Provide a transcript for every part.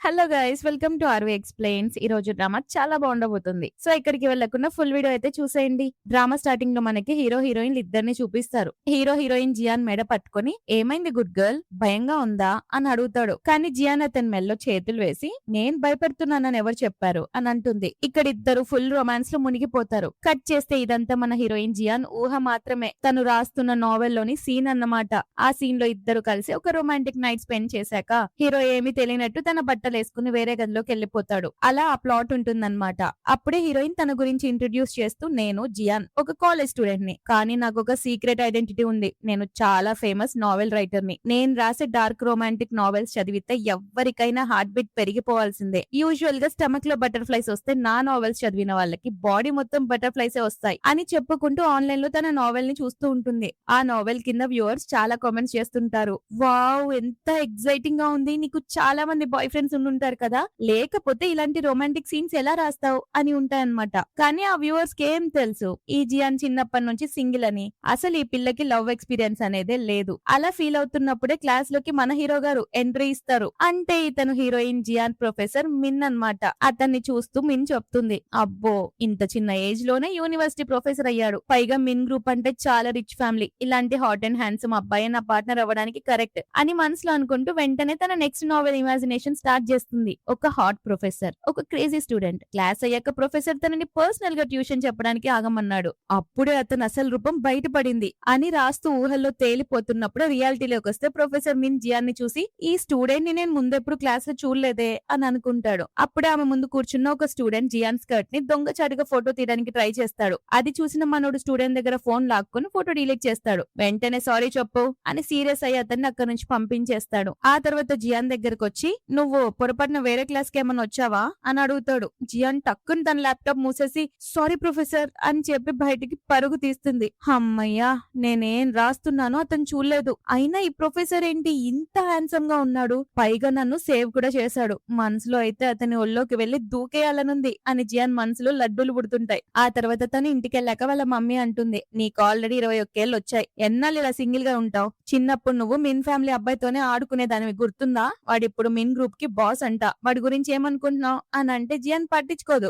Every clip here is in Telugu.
Hello guys, welcome to RV explains. ఈ రోజు డ్రామా చాలా బాగుండబోతుంది. సో ఇక్కడికి వెళ్ళకుండా ఫుల్ వీడియో అయితే చూసేయండి. డ్రామా స్టార్టింగ్ లో మనకి హీరో హీరోయిన్లు ఇద్దరిని చూపిస్తారు. హీరో హీరోయిన్ జియాన్ మెడ పట్టుకొని ఏమైంది గుడ్ గర్ల్, భయంగా ఉందా అని అడుగుతాడు. కానీ జియాన్ అతని మెడలో చేతులు వేసి నేను భయపడుతున్నానని ఎవరు చెప్పారు అని అంటుంది. ఇక్కడ ఇద్దరు ఫుల్ రొమాన్స్ లో మునిగిపోతారు. కట్ చేస్తే ఇదంతా మన హీరోయిన్ జియాన్ ఊహ మాత్రమే. తను రాస్తున్న నావెల్ లోని సీన్ అన్నమాట. ఆ సీన్ లో ఇద్దరు కలిసి ఒక రొమాంటిక్ నైట్ స్పెండ్ చేశాక హీరో ఏమీ తెలియనట్టు తన బట్టలు వేసుకుని వేరే గదిలోకి వెళ్ళిపోతాడు. అలా ఆ ప్లాట్ ఉంటుందన్నమాట. అప్పుడే హీరోయిన్ తన గురించి ఇంట్రడ్యూస్ చేస్తూ నేను జియాన్ ఒక కాలేజ్ స్టూడెంట్ ని, కానీ నాకు ఒక సీక్రెట్ ఐడెంటిటీ ఉంది. నేను చాలా ఫేమస్ నావెల్ రైటర్ ని. నేను రాసే డార్క్ రొమాంటిక్ నావెల్స్ చదివితే ఎవ్వరికైనా హార్ట్ బీట్ పెరిగిపోవాల్సిందే. యూజువల్ గా స్టమక్ లో బటర్ఫ్లైస్ వస్తే నా నావెల్స్ చదివిన వాళ్ళకి బాడీ మొత్తం బటర్ఫ్లైస్ వస్తాయి అని చెప్పుకుంటూ ఆన్లైన్ లో తన నావెల్ ని చూస్తూ ఉంటుంది. ఆ నావెల్ కింద వ్యూవర్స్ చాలా కామెంట్స్ చేస్తుంటారు. వావ్, ఎంత ఎక్సైటింగ్ గా ఉంది, నీకు చాలా మంది బాయ్ ఫ్రెండ్స్ ఉండుంటారు కదా, లేకపోతే ఇలాంటి రొమాంటిక్ సీన్స్ ఎలా రాస్తావు అని ఉంటాయన్నమాట. కానీ ఆ వ్యూవర్స్ కి ఏం తెలుసు, ఈ జియాన్ చిన్నప్పటి నుంచి సింగిల్ అని, అసలు ఈ పిల్లకి లవ్ ఎక్స్పీరియన్స్ అనేదే లేదు. అలా ఫీల్ అవుతున్నప్పుడే క్లాస్ లోకి మన హీరో గారు ఎంట్రీ ఇస్తారు. అంటే ఇతను హీరోయిన్ జియాన్ ప్రొఫెసర్ మిన్ అన్నమాట. అతన్ని చూస్తూ మిన్ చెప్తుంది, అబ్బో ఇంత చిన్న ఏజ్ లోనే యూనివర్సిటీ ప్రొఫెసర్ అయ్యాడు, పైగా మిన్ గ్రూప్ అంటే చాలా రిచ్ ఫ్యామిలీ, ఇలాంటి హాట్ అండ్ హ్యాండ్సమ్ అబ్బాయి నా పార్ట్నర్ అవ్వడానికి కరెక్ట్ అని మనసులో అనుకుంటూ వెంటనే తన నెక్స్ట్ నావెల్ ఇమాజినేషన్ స్టార్ట్ చేస్తుంది. ఒక హాట్ ప్రొఫెసర్, ఒక క్రేజీ స్టూడెంట్. క్లాస్ అయ్యాక ప్రొఫెసర్ తనని పర్సనల్ గా ట్యూషన్ చెప్పడానికి ఆగమన్నాడు. అప్పుడే అతను అసలు రూపం బయటపడింది అని రాస్తూ ఊహల్లో తేలిపోతున్నప్పుడు రియాలిటీలోకి వస్తే ప్రొఫెసర్ మిన్ జియాన్ ని చూసి ఈ స్టూడెంట్ ని నేను ముందెప్పుడు క్లాస్ లో చూడలేదే అని అనుకుంటాడు. అప్పుడే ఆమె ముందు కూర్చున్న ఒక స్టూడెంట్ జియాన్ స్కర్ట్ ని దొంగచాటుగా ఫోటో తీయడానికి ట్రై చేస్తాడు. అది చూసిన మనోడు స్టూడెంట్ దగ్గర ఫోన్ లాక్కుని ఫోటో డిలీట్ చేస్తాడు. వెంటనే సారీ చెప్పు అని సీరియస్ అయ్యి అతన్ని అక్కడి నుంచి పంపించేస్తాడు. ఆ తర్వాత జియాన్ దగ్గరకు వచ్చి నువ్వు పొరపాటున వేరే క్లాస్ కి ఏమన్నా వచ్చావా అని అడుగుతాడు. జియాన్ టక్కుని తన ల్యాప్టాప్ మూసేసి సారీ ప్రొఫెసర్ అని చెప్పి బయటికి పరుగు తీస్తుంది. అమ్మయ్యా, నేనేం రాస్తున్నానో అతను చూడలేదు. అయినా ఈ ప్రొఫెసర్ ఏంటి ఇంత హ్యాండ్సమ్ గా ఉన్నాడు, పైగా నన్ను సేవ్ కూడా చేశాడు. మనసులో అయితే అతని ఒళ్ళోకి వెళ్లి దూకేయాలనుంది అని జియాన్ మనసులో లడ్డూలు పుడుతుంటాయి. ఆ తర్వాత తను ఇంటికి వెళ్ళాక వాళ్ళ మమ్మీ అంటుంది, నీకు ఆల్రెడీ 21 ఏళ్ళు వచ్చాయి, ఎన్నాళ్ళు ఇలా సింగిల్ గా ఉంటావు? చిన్నప్పుడు నువ్వు మిన్ ఫ్యామిలీ అబ్బాయితోనే ఆడుకునేదానివి గుర్తుందా? వాడిప్పుడు మిన్ గ్రూప్ కి బాస్ అంట, వాడి గురించి ఏమనుకుంటున్నావు అని అంటే జియాన్ పట్టించుకోదు.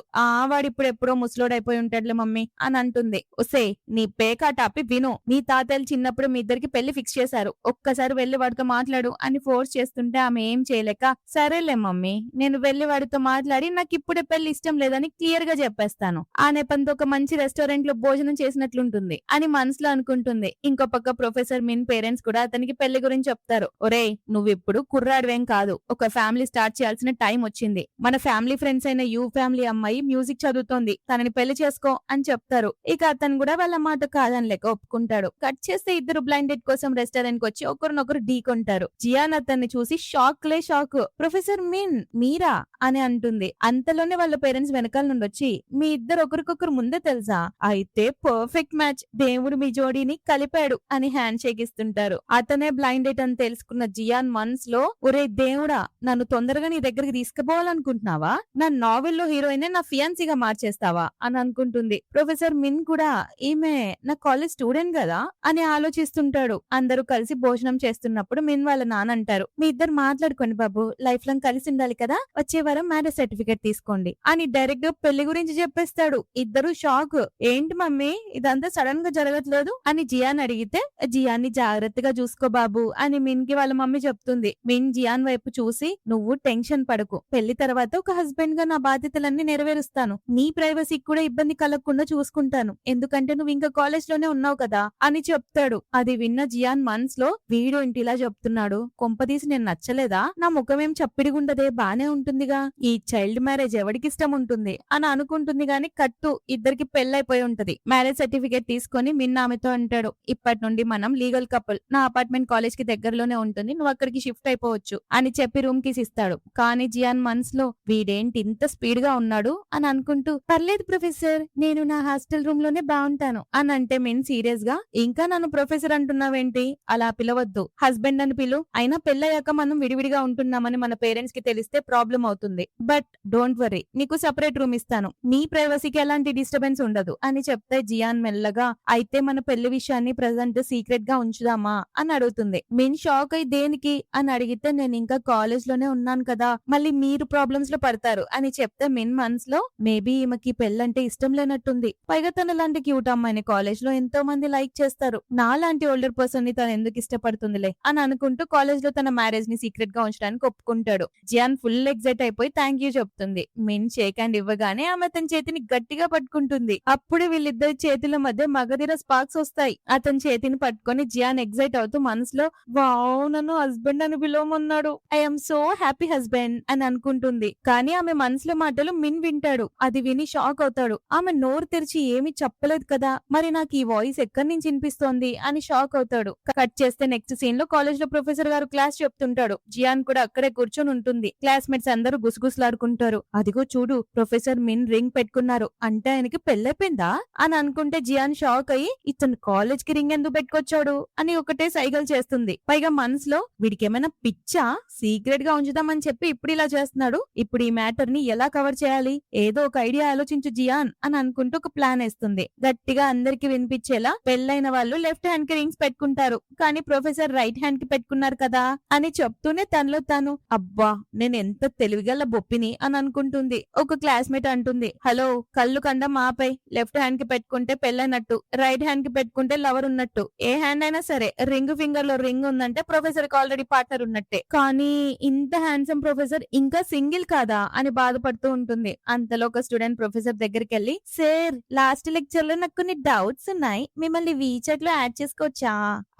వాడిప్పుడు ఎప్పుడో ముసలోడైపోయి ఉంటాడులే మమ్మీ అని అంటుంది. ఒసే, నీ పేకా టాపి విను, నీ తాతయ్యలు చిన్నప్పుడు మీ ఇద్దరికి పెళ్లి ఫిక్స్ చేశారు, ఒక్కసారి వెళ్లి వాడితో మాట్లాడు అని ఫోర్స్ చేస్తుంటే ఆమె ఏం చేయలేక సరేలే మమ్మీ, నేను వెళ్లి వాడితో మాట్లాడి నాకు ఇప్పుడే పెళ్లి ఇష్టం లేదని క్లియర్ గా చెప్పేస్తాను. ఆ నెపంతో ఒక మంచి రెస్టారెంట్ లో భోజనం చేసినట్లుంటుంది అని మనసులో అనుకుంటుంది. ఇంకో పక్క ప్రొఫెసర్ మిన్ పేరెంట్స్ కూడా అతనికి పెళ్లి గురించి చెప్తారు. ఒరేయ్, నువ్వు ఇప్పుడు కుర్రాడివేం కాదు, ఒక ఫ్యామిలీ స్టార్ట్ చేయాల్సిన టైం వచ్చింది. మన ఫ్యామిలీ ఫ్రెండ్స్ అయిన యూ ఫ్యామిలీ అమ్మాయి మ్యూజిక్ చదువుతోంది, తనని పెళ్లి చేసుకో అని చెప్తారు. ఇక అతను కూడా వాళ్ళ మాట కాదని లెక్క ఒప్పుకుంటాడు. కట్ చేస్తే ఇద్దరు బ్లైండ్ డేట్ కోసం రెస్టారెంట్ కి వచ్చి ఒకరినొకరు ఢీకొంటారు. జియాన్ అతన్ని చూసి షాక్ లే షాక్, ప్రొఫెసర్ మిన్ మీరా అని అంటుంది. అంతలోనే వాళ్ళ పేరెంట్స్ వెనకాల నుండి వచ్చి మీ ఇద్దరు ఒకరికొకరు ముందే తెలుసా, అయితే పర్ఫెక్ట్ మ్యాచ్, దేవుడు మీ జోడీని కలిపాడు అని హ్యాండ్ షేక్ ఇస్తుంటారు. అతనే బ్లైండ్ డేట్ అని తెలుసుకున్న జియాన్ మనసులో ఒరే దేవుడా, నన్ను తొందరగా నీ దగ్గరికి తీసుకుపోవాలనుకుంటున్నావా? నా నావెల్లో హీరోయిన్ నా ఫియాన్సీగా మార్చేస్తావా అని అనుకుంటుంది. ప్రొఫెసర్ మిన్ కూడా ఈమె నా కాలేజ్ స్టూడెంట్ కదా అని ఆలోచిస్తుంటాడు. అందరూ కలిసి భోజనం చేస్తున్నప్పుడు మిన్ వాళ్ళ నాన్న అంటారు, మీ ఇద్దరు మాట్లాడుకోండి బాబు, లైఫ్ లాంగ్ కలిసి ఉండాలి కదా, వచ్చే వారం మ్యారేజ్ సర్టిఫికేట్ తీసుకోండి అని డైరెక్ట్ గా పెళ్లి గురించి చెప్పేస్తాడు. ఇద్దరు షాక్, ఏంటి మమ్మీ ఇదంతా సడన్ గా జరగట్లేదు అని జియాన్ అడిగితే, జియాన్ని జాగ్రత్తగా చూసుకో బాబు అని మిన్ కి వాళ్ళ మమ్మీ చెప్తుంది. మిన్ జియాన్ వైపు చూసి నువ్వు టెన్షన్ పడకు, పెళ్లి తర్వాత ఒక హస్బెండ్ గా నా బాధ్యతలన్నీ నెరవేరుస్తాను, నీ ప్రైవసీకి కూడా ఇబ్బంది కలగకుండా చూసుకుంటాను, ఎందుకంటే నువ్వు ఇంకా కాలేజ్ లోనే ఉన్నావు కదా అని చెప్తాడు. అది విన్న జియాన్ మనసులో వీడు ఇంటి ఇలా చెప్తున్నాడు, కొంపదీసి నేను నచ్చలేదా, నా ముఖం ఏం చప్పిడిగుండదే, బానే ఉంటుందిగా, ఈ చైల్డ్ మ్యారేజ్ ఎవరికి ఇష్టం ఉంటుంది అని అనుకుంటుంది గాని కట్టు ఇద్దరికి పెళ్ళైపోయి ఉంటది. మ్యారేజ్ సర్టిఫికేట్ తీసుకొని మిన్ ఆమెతో అంటాడు, ఇప్పటి నుండి మనం లీగల్ కపుల్, నా అపార్ట్మెంట్ కాలేజ్ కి దగ్గరలోనే ఉంటుంది, నువ్వు అక్కడికి షిఫ్ట్ అయిపోవచ్చు అని చెప్పి రూమ్ కీస్ ఇస్తాడు. కానీ జియాన్ మనసులో వీడేంటి ఇంత స్పీడ్ గా ఉన్నాడు అని అనుకుంటూ పర్లేదు ప్రొఫెసర్, నేను నా హాస్టల్ రూమ్ లోనే బాగుంటాను అని అంటే మిన్ సీరియస్ గా ఇంకా నన్ను ప్రొఫెసర్ అంటున్నావేంటి, అలా పిలవద్దు, హస్బెండ్ అని పిలు, అయినా పెళ్ళయ్యాక మనం విడివిడిగా ఉంటున్నామని మన పేరెంట్స్ కి తెలిస్తే ప్రాబ్లం అవుతుంది, బట్ డోంట్ వరీ, నీకు సెపరేట్ రూమ్ ఇస్తాను, నీ ప్రైవసీకి ఎలాంటి డిస్టర్బెన్స్ ఉండదు అని చెప్తే జియాన్ మెల్లగా అయితే మన పెళ్లి విషయాన్ని ప్రెసెంట్ సీక్రెట్ గా ఉంచుదామా అని అడుగుతుంది. మిన్ షాక్ అయి దేనికి అని అడిగితే నేను ఇంకా కాలేజ్ లోనే ఉన్నాను చెప్తున్నాను కదా, మళ్ళీ మీరు ప్రాబ్లమ్స్ లో పడతారు అని చెప్తే మిన్ మనసులో మేబీ ఈమెకి పెళ్ళంటే ఇష్టం లేనట్టుంది. పైగా తన లాంటి క్యూట్ అమ్మాయిని కాలేజ్ లో ఎంతో మంది లైక్ చేస్తారు. నా లాంటి ఓల్డర్ పర్సన్ ని తను ఎందుకు ఇష్టపడుతుందిలే అని అనుకుంటూ కాలేజ్ లో తన మ్యారేజ్ ని సీక్రెట్ గా ఉంచడానికి ఒప్పుకుంటాడు. జియాన్ ఫుల్ ఎక్సైట్ అయిపోయి థ్యాంక్ యూ చెప్తుంది. మిన్ షేక్ హ్యాండ్ ఇవ్వగానే ఆమె తన చేతిని గట్టిగా పట్టుకుంటుంది. అప్పుడే వీళ్ళిద్దరి చేతుల మధ్య మగధీర స్పార్క్స్ వస్తాయి. అతని చేతిని పట్టుకొని జియాన్ ఎక్సైట్ అవుతూ మనసులో వావ్ నన్ను హస్బెండ్ అని పిలవమన్నాడు, ఐఎమ్ సో హ్యాపీ హస్బెండ్ అని అనుకుంటుంది. కానీ ఆమె మనసులో మాటలు మిన్ వింటాడు. అది విని షాక్ అవుతాడు. ఆమె నోరు తెరిచి ఏమీ చెప్పలేదు కదా, మరి నాకు ఈ వాయిస్ ఎక్కడి నుంచి వినిపిస్తోంది అని షాక్ అవుతాడు. కట్ చేస్తే నెక్స్ట్ సీన్ లో కాలేజ్ లో ప్రొఫెసర్ గారు క్లాస్ చెప్తుంటాడు. జియాన్ కూడా అక్కడే కూర్చొని ఉంటుంది. క్లాస్మేట్స్ అందరూ గుసగుసలాడుకుంటారు. అదిగో చూడు ప్రొఫెసర్ మిన్ రింగ్ పెట్టుకున్నారు, అంటే ఆయనకి పెళ్ళైపోయిందా అని అనుకుంటే జియాన్ షాక్ అయ్యి ఇతను కాలేజ్ కి రింగ్ ఎందుకు పెట్టుకొచ్చాడు అని ఒకటే సైగలు చేస్తుంది. పైగా మనసులో వీడికి ఏమైనా పిచ్చా, సీక్రెట్ గా ఉంచుదామని చెప్పి ఇప్పుడు ఇలా చేస్తున్నాడు, ఇప్పుడు ఈ మ్యాటర్ ని ఎలా కవర్ చేయాలి, ఏదో ఒక ఐడియా ఆలోచించు జియాన్ అని అనుకుంటూ ఒక ప్లాన్ వేస్తుంది. గట్టిగా అందరికి వినిపించేలా పెళ్ళైన వాళ్ళు లెఫ్ట్ హ్యాండ్ కి రింగ్స్ పెట్టుకుంటారు, కానీ ప్రొఫెసర్ రైట్ హ్యాండ్ కి పెట్టుకున్నారు కదా అని చెప్తూనే తనలో తాను అబ్బా నేను ఎంత తెలివిగల బొప్పిని అని అనుకుంటుంది. ఒక క్లాస్మేట్ అంటుంది, హలో కళ్ళు కండం ఆపై, లెఫ్ట్ హ్యాండ్ కి పెట్టుకుంటే పెళ్ళైనట్టు, రైట్ హ్యాండ్ కి పెట్టుకుంటే లవర్ ఉన్నట్టు, ఏ హ్యాండ్ అయినా సరే రింగ్ ఫింగర్ లో రింగ్ ఉందంటే ప్రొఫెసర్ కి ఆల్రెడీ పార్ట్నర్ ఉన్నట్టే. కానీ ఇంత హ్యాండ్సమ్ ప్రొఫెసర్ ఇంకా సింగిల్ కాదా అని బాధపడుతూ ఉంటుంది. అంతలో ఒక స్టూడెంట్ ప్రొఫెసర్ దగ్గరికి వెళ్ళి, సార్ లాస్ట్ లెక్చర్ లో నాకు కొన్ని డౌట్స్ ఉన్నాయి, మిమ్మల్ని వీచాట్ లో యాడ్ చేసుకోవచ్చా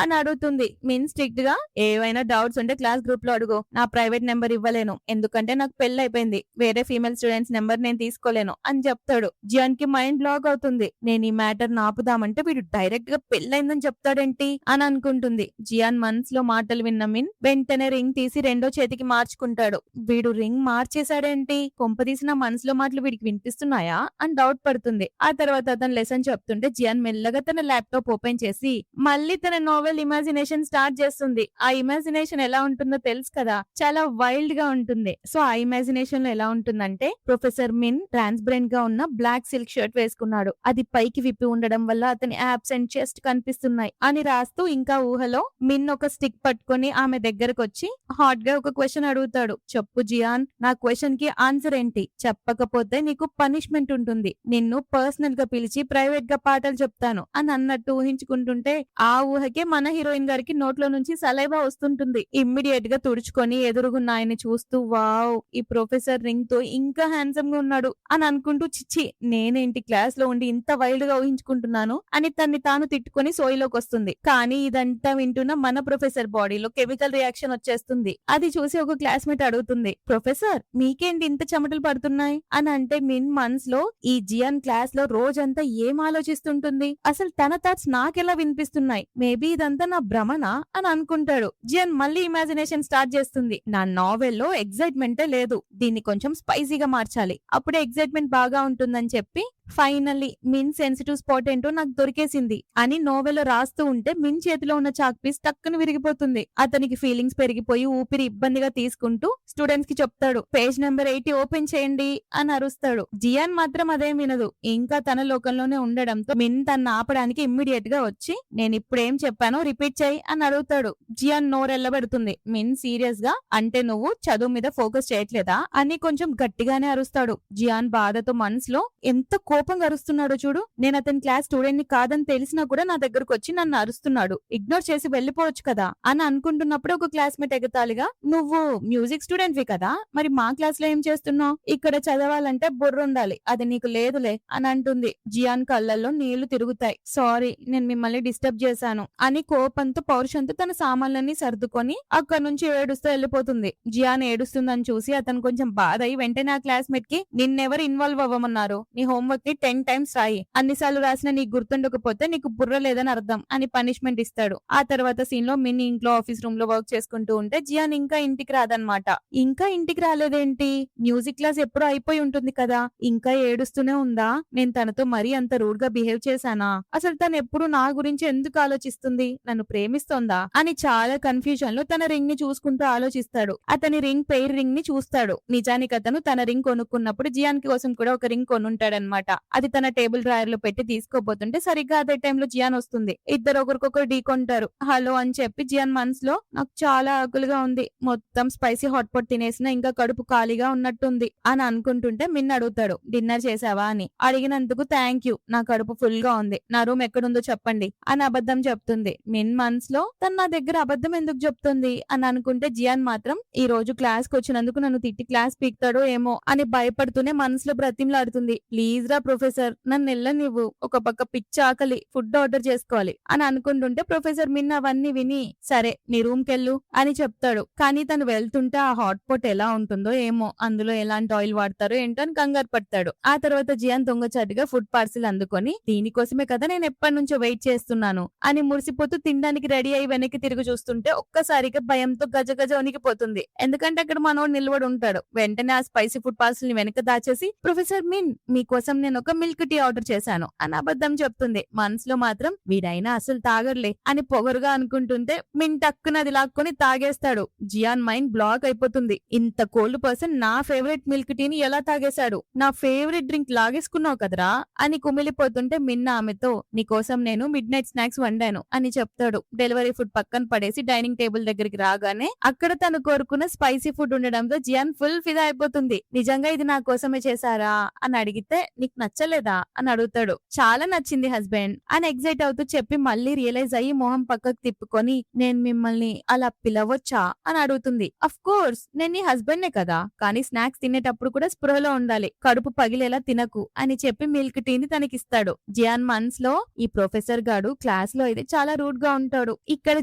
అని అడుగుతుంది. మీన్ స్ట్రిక్ట్ గా ఏవైనా డౌట్స్ ఉంటే క్లాస్ గ్రూప్ లో అడుగు, నా ప్రైవేట్ నెంబర్ ఇవ్వలేను, ఎందుకంటే నాకు పెళ్లి అయిపోయింది, వేరే ఫీమేల్ స్టూడెంట్స్ నెంబర్ నేను తీసుకోలేను అని చెప్తాడు. జియాన్ కి మైండ్ బ్లాక్ అవుతుంది. నేను ఈ మ్యాటర్ నాపుదామంటే వీడు డైరెక్ట్ గా పెళ్ళైందని చెప్తాడేంటి అని అనుకుంటుంది. జియాన్ మనసులో మాటలు విన్న మిన్ వెంటనే రింగ్ తీసి రెండో చేతికి మార్చుకుంటాడు. వీడు రింగ్ మార్చేశాడేంటి, కొంపదీసిన మనసులో మాటలు వీడికి వినిపిస్తున్నాయా అని డౌట్ పడుతుంది. ఆ తర్వాత అతను లెసన్ చెప్తుంటే జియాన్ మెల్లగా తన ల్యాప్టాప్ ఓపెన్ చేసి మళ్ళీ తన నోవెల్ ఇమాజినేషన్ స్టార్ట్ చేస్తుంది. ఆ ఇమాజినేషన్ ఎలా ఉంటుందో తెలుసు కదా, చాలా వైల్డ్ గా ఉంటుంది. సో ఆ ఇమాజినేషన్ లో ఎలా ఉంటుందంటే ప్రొఫెసర్ మిన్ ట్రాన్స్పరెంట్ గా ఉన్న బ్లాక్ సిల్క్ షర్ట్ వేసుకున్నాడు, అది పైకి విప్పి ఉండడం వల్ల అతని యాబ్స్ అండ్ చెస్ట్ కనిపిస్తున్నాయి అని రాస్తూ ఇంకా ఊహలో మిన్ ఒక స్టిక్ పట్టుకొని ఆమె దగ్గరకు వచ్చి హాట్ గా ఒక క్వశ్చన్ అడుగుతాడు. చెప్పు జియాన్, నా క్వశ్చన్ కి ఆన్సర్ ఏంటి, చెప్పకపోతే నీకు పనిష్మెంట్ ఉంటుంది, నిన్ను పర్సనల్ గా పిలిచి ప్రైవేట్ గా పాటలు చెప్తాను అని అన్నట్టు ఊహించుకుంటుంటే ఆ ఊహకే మన హీరోయిన్ గారికి నోట్లో నుంచి సలైవా వస్తుంటుంది. ఇమ్మీడియట్ గా తుడుచుకొని ఎదురుగున్న ఆయన్ని చూస్తూ వావ్ ఈ ప్రొఫెసర్ రింగ్ తో ఇంకా హ్యాండ్సమ్ గా ఉన్నాడు అని అనుకుంటూ చిచ్చి నేనేంటి క్లాస్ లో ఉండి ఇంత వైల్డ్ గా ఊహించుకుంటున్నాను అని తన్ని తాను తిట్టుకొని సోయిలోకి వస్తుంది. కానీ ఇదంతా వింటున్న మన ప్రొఫెసర్ బాడీలో కెమికల్ రియాక్షన్ వచ్చేస్తుంది. అది చూసి ఒక క్లాస్మేట్ అడుగుతుంది, ప్రొఫెసర్ మీకేంటి ఇంత చెమటలు పడుతున్నాయి అని అంటే మిన్ మనసులో ఈ జియాన్ క్లాస్ లో రోజంతా ఏం ఆలోచిస్తుంటుంది, అసలు తన థాట్స్ నాకెలా వినిపిస్తున్నాయి, మేబీ ఇదంతా నా భ్రమనా అని అనుకుంటాడు. జియాన్ మళ్ళీ ఇమాజినేషన్ స్టార్ట్ చేస్తుంది. నా నావెల్లో ఎగ్జైట్మెంటే లేదు, దీన్ని కొంచెం స్పైసీగా మార్చాలి, అప్పుడే ఎగ్జైట్మెంట్ బాగా ఉంటుందని చెప్పి ఫైనల్లీ మిన్ సెన్సిటివ్ స్పాట్ ఏంటో నాకు దొరికేసింది అని నోవెల్ రాస్తూ ఉంటే మిన్ చేతిలో ఉన్న చాక్ పీస్ టక్కున విరిగిపోతుంది. అతనికి ఫీలింగ్స్ పెరిగిపోయి ఊపిరి ఇబ్బందిగా తీసుకుంటూ స్టూడెంట్స్ కి చెప్తాడు, పేజ్ నెంబర్ 80 ఓపెన్ చేయండి అని అరుస్తాడు. జియాన్ మాత్రం అదే వినదు. ఇంకా తన లోకంలోనే ఉండడంతో మిన్ తన ఆపడానికి ఇమ్మీడియట్ గా వచ్చి నేను ఇప్పుడు ఏం చెప్పానో రిపీట్ చేయి అని అడుగుతాడు. జియాన్ నోరెల్లబెడుతుంది. మిన్ సీరియస్ గా అంటే నువ్వు చదువు మీద ఫోకస్ చేయట్లేదా అని కొంచెం గట్టిగానే అరుస్తాడు. జియాన్ బాధతో మనసులో ఎంత కోపంగా అరుస్తున్నాడో చూడు, నేను అతని క్లాస్ స్టూడెంట్ ని కాదని తెలిసినా కూడా నా దగ్గరకు వచ్చి నన్ను అరుస్తున్నాడు, ఇగ్నోర్ చేసి వెళ్లిపోవచ్చు కదా అని అనుకుంటున్నప్పుడు ఒక క్లాస్మేట్ ఎగతాళిగా నువ్వు మ్యూజిక్ స్టూడెంట్ వి కదా, మరి మా క్లాస్ లో ఏం చేస్తున్నావు, ఇక్కడ చదవాలంటే బుర్ర ఉండాలి, అది నీకు లేదులే అని అంటుంది. జియాన్ కళ్ళల్లో నీళ్లు తిరుగుతాయి. సారీ నేను మిమ్మల్ని డిస్టర్బ్ చేశాను అని కోపంతో పౌరుషంతో తన సామాన్లన్నీ సర్దుకొని అక్కడ నుంచి ఏడుస్తూ వెళ్లిపోతుంది. జియాన్ ఏడుస్తుందని చూసి అతను కొంచెం బాధ అయి వెంటనే ఆ క్లాస్మేట్ కి నిన్నెవరు ఇన్వాల్వ్ అవ్వమన్నారు, నీ హోంవర్క్ 10 టైమ్స్ రాయి, అన్నిసార్లు రాసినా నీకు గుర్తుండకపోతే నీకు బుర్ర లేదని అర్థం అని పనిష్మెంట్ ఇస్తాడు. ఆ తర్వాత సీన్ లో మిన్ ఇంట్లో ఆఫీస్ రూమ్ లో వర్క్ చేసుకుంటూ ఉంటే జియాన్ ఇంకా ఇంటికి రాదనమాట. ఇంకా ఇంటికి రాలేదేంటి, మ్యూజిక్ క్లాస్ ఎప్పుడో అయిపోయి ఉంటుంది కదా, ఇంకా ఏడుస్తూనే ఉందా, నేను తనతో మరీ అంత రూడ్ గా బిహేవ్ చేశానా, అసలు తను ఎప్పుడు నా గురించి ఎందుకు ఆలోచిస్తుంది, నన్ను ప్రేమిస్తోందా అని చాలా కన్ఫ్యూజన్ లో తన రింగ్ ని చూసుకుంటూ ఆలోచిస్తాడు. అతని రింగ్ పెయిర్ రింగ్ ని చూస్తాడు. నిజానికి అతను తన రింగ్ కొనుక్కున్నప్పుడు జియాన్ కోసం కూడా ఒక రింగ్ కొనుంటాడనమాట. అది తన టేబుల్ డ్రాయర్ లో పెట్టి తీసుకోబోతుంటే సరిగ్గా అదే టైంలో జియాన్ వస్తుంది. ఇద్దరు ఒకరికొకరు ఢీకొంటారు. హలో అని చెప్పి జియాన్ మనసులో నాకు చాలా ఆకలిగా ఉంది, మొత్తం స్పైసీ హాట్ పాట్ తినేసినా ఇంకా కడుపు ఖాళీగా ఉన్నట్టుంది అని అనుకుంటుంటే మిన్ అడుగుతాడు, డిన్నర్ చేసావా అని. అడిగినందుకు థ్యాంక్ యూ, నా కడుపు ఫుల్ గా ఉంది, నా రూమ్ ఎక్కడుందో చెప్పండి అని అబద్ధం చెప్తుంది. మిన్ మనసులో తను నా దగ్గర అబద్ధం ఎందుకు చెప్తుంది అని అనుకుంటే జియాన్ మాత్రం ఈ రోజు క్లాస్ కి వచ్చినందుకు నన్ను తిట్టి క్లాస్ పీక్తాడో ఏమో అని భయపడుతూనే మనసులో బ్రతిమలాడుతుంది. ప్లీజ్ రా ప్రొఫెసర్, నన్ను వెళ్ళనివ్వు, ఒక పక్క పిచ్చి ఆకలి, ఫుడ్ ఆర్డర్ చేసుకోవాలి అని అనుకుంటుంటే ప్రొఫెసర్ మిన్ అవన్నీ విని సరే నీ రూమ్ కెళ్ళు అని చెప్తాడు. కానీ తను వెళ్తుంటే ఆ హాట్ పాట్ ఎలా ఉంటుందో ఏమో, అందులో ఎలాంటి ఆయిల్ వాడతారో ఏంటో అని కంగారు పడతాడు. ఆ తర్వాత జియాన్ దొంగచాటుగా ఫుడ్ పార్సిల్ అందుకొని దీనికోసమే కదా నేను ఎప్పటి నుంచో వెయిట్ చేస్తున్నాను అని మురిసిపోతూ తినడానికి రెడీ అయి వెనక్కి తిరిగి చూస్తుంటే ఒక్కసారిగా భయంతో గజ గజ వణికిపోతుంది. ఎందుకంటే అక్కడ మనోడు నిలబడి ఉంటాడు. వెంటనే ఆ స్పైసీ ఫుడ్ పార్సిల్ ని వెనక దాచేసి ప్రొఫెసర్ మిన్ మీకోసం నేను ఒక మిల్క్ టీ ఆర్డర్ చేశాను అని అబద్ధం చెప్తుంది. మనసులో మాత్రం వీడైనా అసలు తాగర్లే అని పొగరుగా అనుకుంటుంటే మిన్ టక్కున అది లాక్కొని తాగేస్తాడు. జియాన్ మైండ్ బ్లాక్ అయిపోతుంది. ఇంత కోల్డ్ పర్సన్ నా ఫేవరెట్ మిల్క్ టీని ఎలా తాగేశాడు, నా ఫేవరెట్ డ్రింక్ లాగేసుకున్నావు కదరా అని కుమిలిపోతుంటే మిన్న ఆమెతో నీకోసం నేను మిడ్ నైట్ స్నాక్స్ వండాను అని చెప్తాడు. డెలివరీ ఫుడ్ పక్కన పడేసి డైనింగ్ టేబుల్ దగ్గరికి రాగానే అక్కడ తను కోరుకున్న స్పైసీ ఫుడ్ ఉండడంతో జియాన్ ఫుల్ ఫిదా అయిపోతుంది. నిజంగా ఇది నా కోసమే చేశారా అని అడిగితే నీకు నచ్చలేదా అని అడుగుతాడు. చాలా నచ్చింది హస్బెండ్ అని ఎగ్జైట్ అవుతూ చెప్పి మళ్ళీ రియలైజ్ అయ్యి మొహం పక్కకు తిప్పుకొని నేను మిమ్మల్ని అలా పిలవచ్చా అని అడుగుతుంది. అఫ్ కోర్స్ నేను నీ హస్బెండ్ నే కదా, కానీ స్నాక్స్ తినేటప్పుడు కూడా స్పృహలో ఉండాలి, కడుపు పగిలేలా తినకు అని చెప్పి మిల్క్ టీని తనకిస్తాడు. జియాన్ మనసులో ఈ ప్రొఫెసర్ గాడు క్లాస్ లో అయితే చాలా రూడ్ గా ఉంటాడు, ఇక్కడ